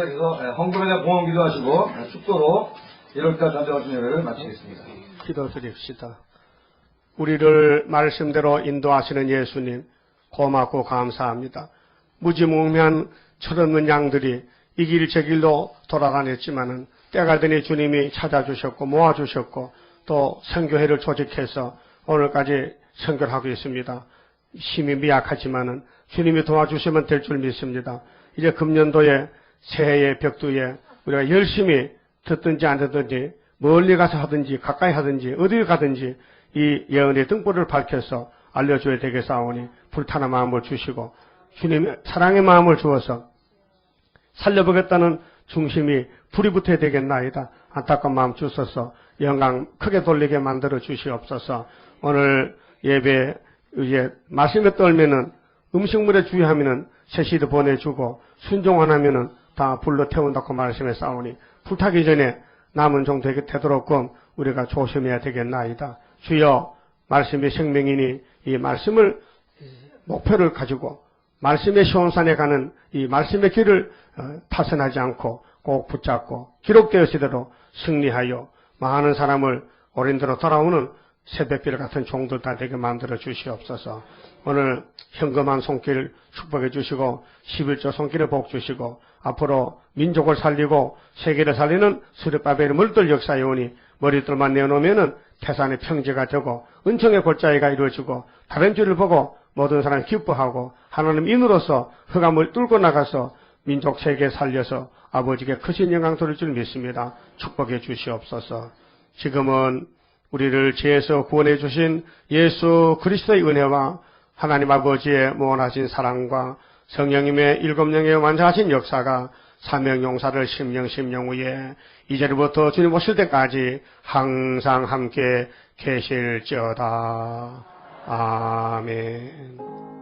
시작해서 헌금에 대한 공헌 기도하시고 축도로 1월달 전쟁 준비를 마치겠습니다. 기도드립시다. 우리를 말씀대로 인도하시는 예수님 고맙고 감사합니다. 무지몽매한 철없는 양들이 이 길 저 길로 돌아다녔지만은 때가 되니 주님이 찾아주셨고 모아주셨고 또 선교회를 조직해서 오늘까지 선교를 하고 있습니다. 힘이 미약하지만은 주님이 도와주시면 될 줄 믿습니다. 이제 금년도에 새해의 벽두에 우리가 열심히 듣든지 안 듣든지 멀리 가서 하든지 가까이 하든지 어디 가든지 이 예언의 등불을 밝혀서 알려줘야 되겠사오니 불타는 마음을 주시고 주님의 사랑의 마음을 주어서 살려보겠다는 중심이 불이 붙어야 되겠나이다. 안타까운 마음 주셔서 영광 크게 돌리게 만들어 주시옵소서. 오늘 예배 이제 말씀에 떨면은 음식물에 주의하면은 새시도 보내주고 순종 안 하면은 다 불로 태운다고 말씀에 싸우니 불타기 전에 남은 종 되도록끔 우리가 조심해야 되겠나이다. 주여 말씀의 생명이니 이 말씀을 목표를 가지고 말씀의 시온산에 가는 이 말씀의 길을 파선하지 않고 꼭 붙잡고 기록되었으대로 승리하여 많은 사람을 어린대로 돌아오는 새벽길 같은 종들 다 되게 만들어 주시옵소서. 오늘 현금한 손길 축복해 주시고 11조 손길에 복 주시고 앞으로 민족을 살리고 세계를 살리는 수르바벨의 물들 역사에 오니 머리들만 내어놓으면은 태산의 평지가 되고 은총의 골짜기가 이루어지고 다른 줄을 보고 모든 사람이 기뻐하고 하나님 인으로서 흑암을 뚫고 나가서 민족 세계에 살려서 아버지께 크신 영광 돌릴 줄 믿습니다. 축복해 주시옵소서. 지금은 우리를 죄에서 구원해 주신 예수 그리스도의 은혜와 하나님 아버지의 무한하신 사랑과 성령님의 일곱 영의 완전하신 역사가 사명용사를 심령 후에 이제부터 주님 오실 때까지 항상 함께 계실지어다. 아멘.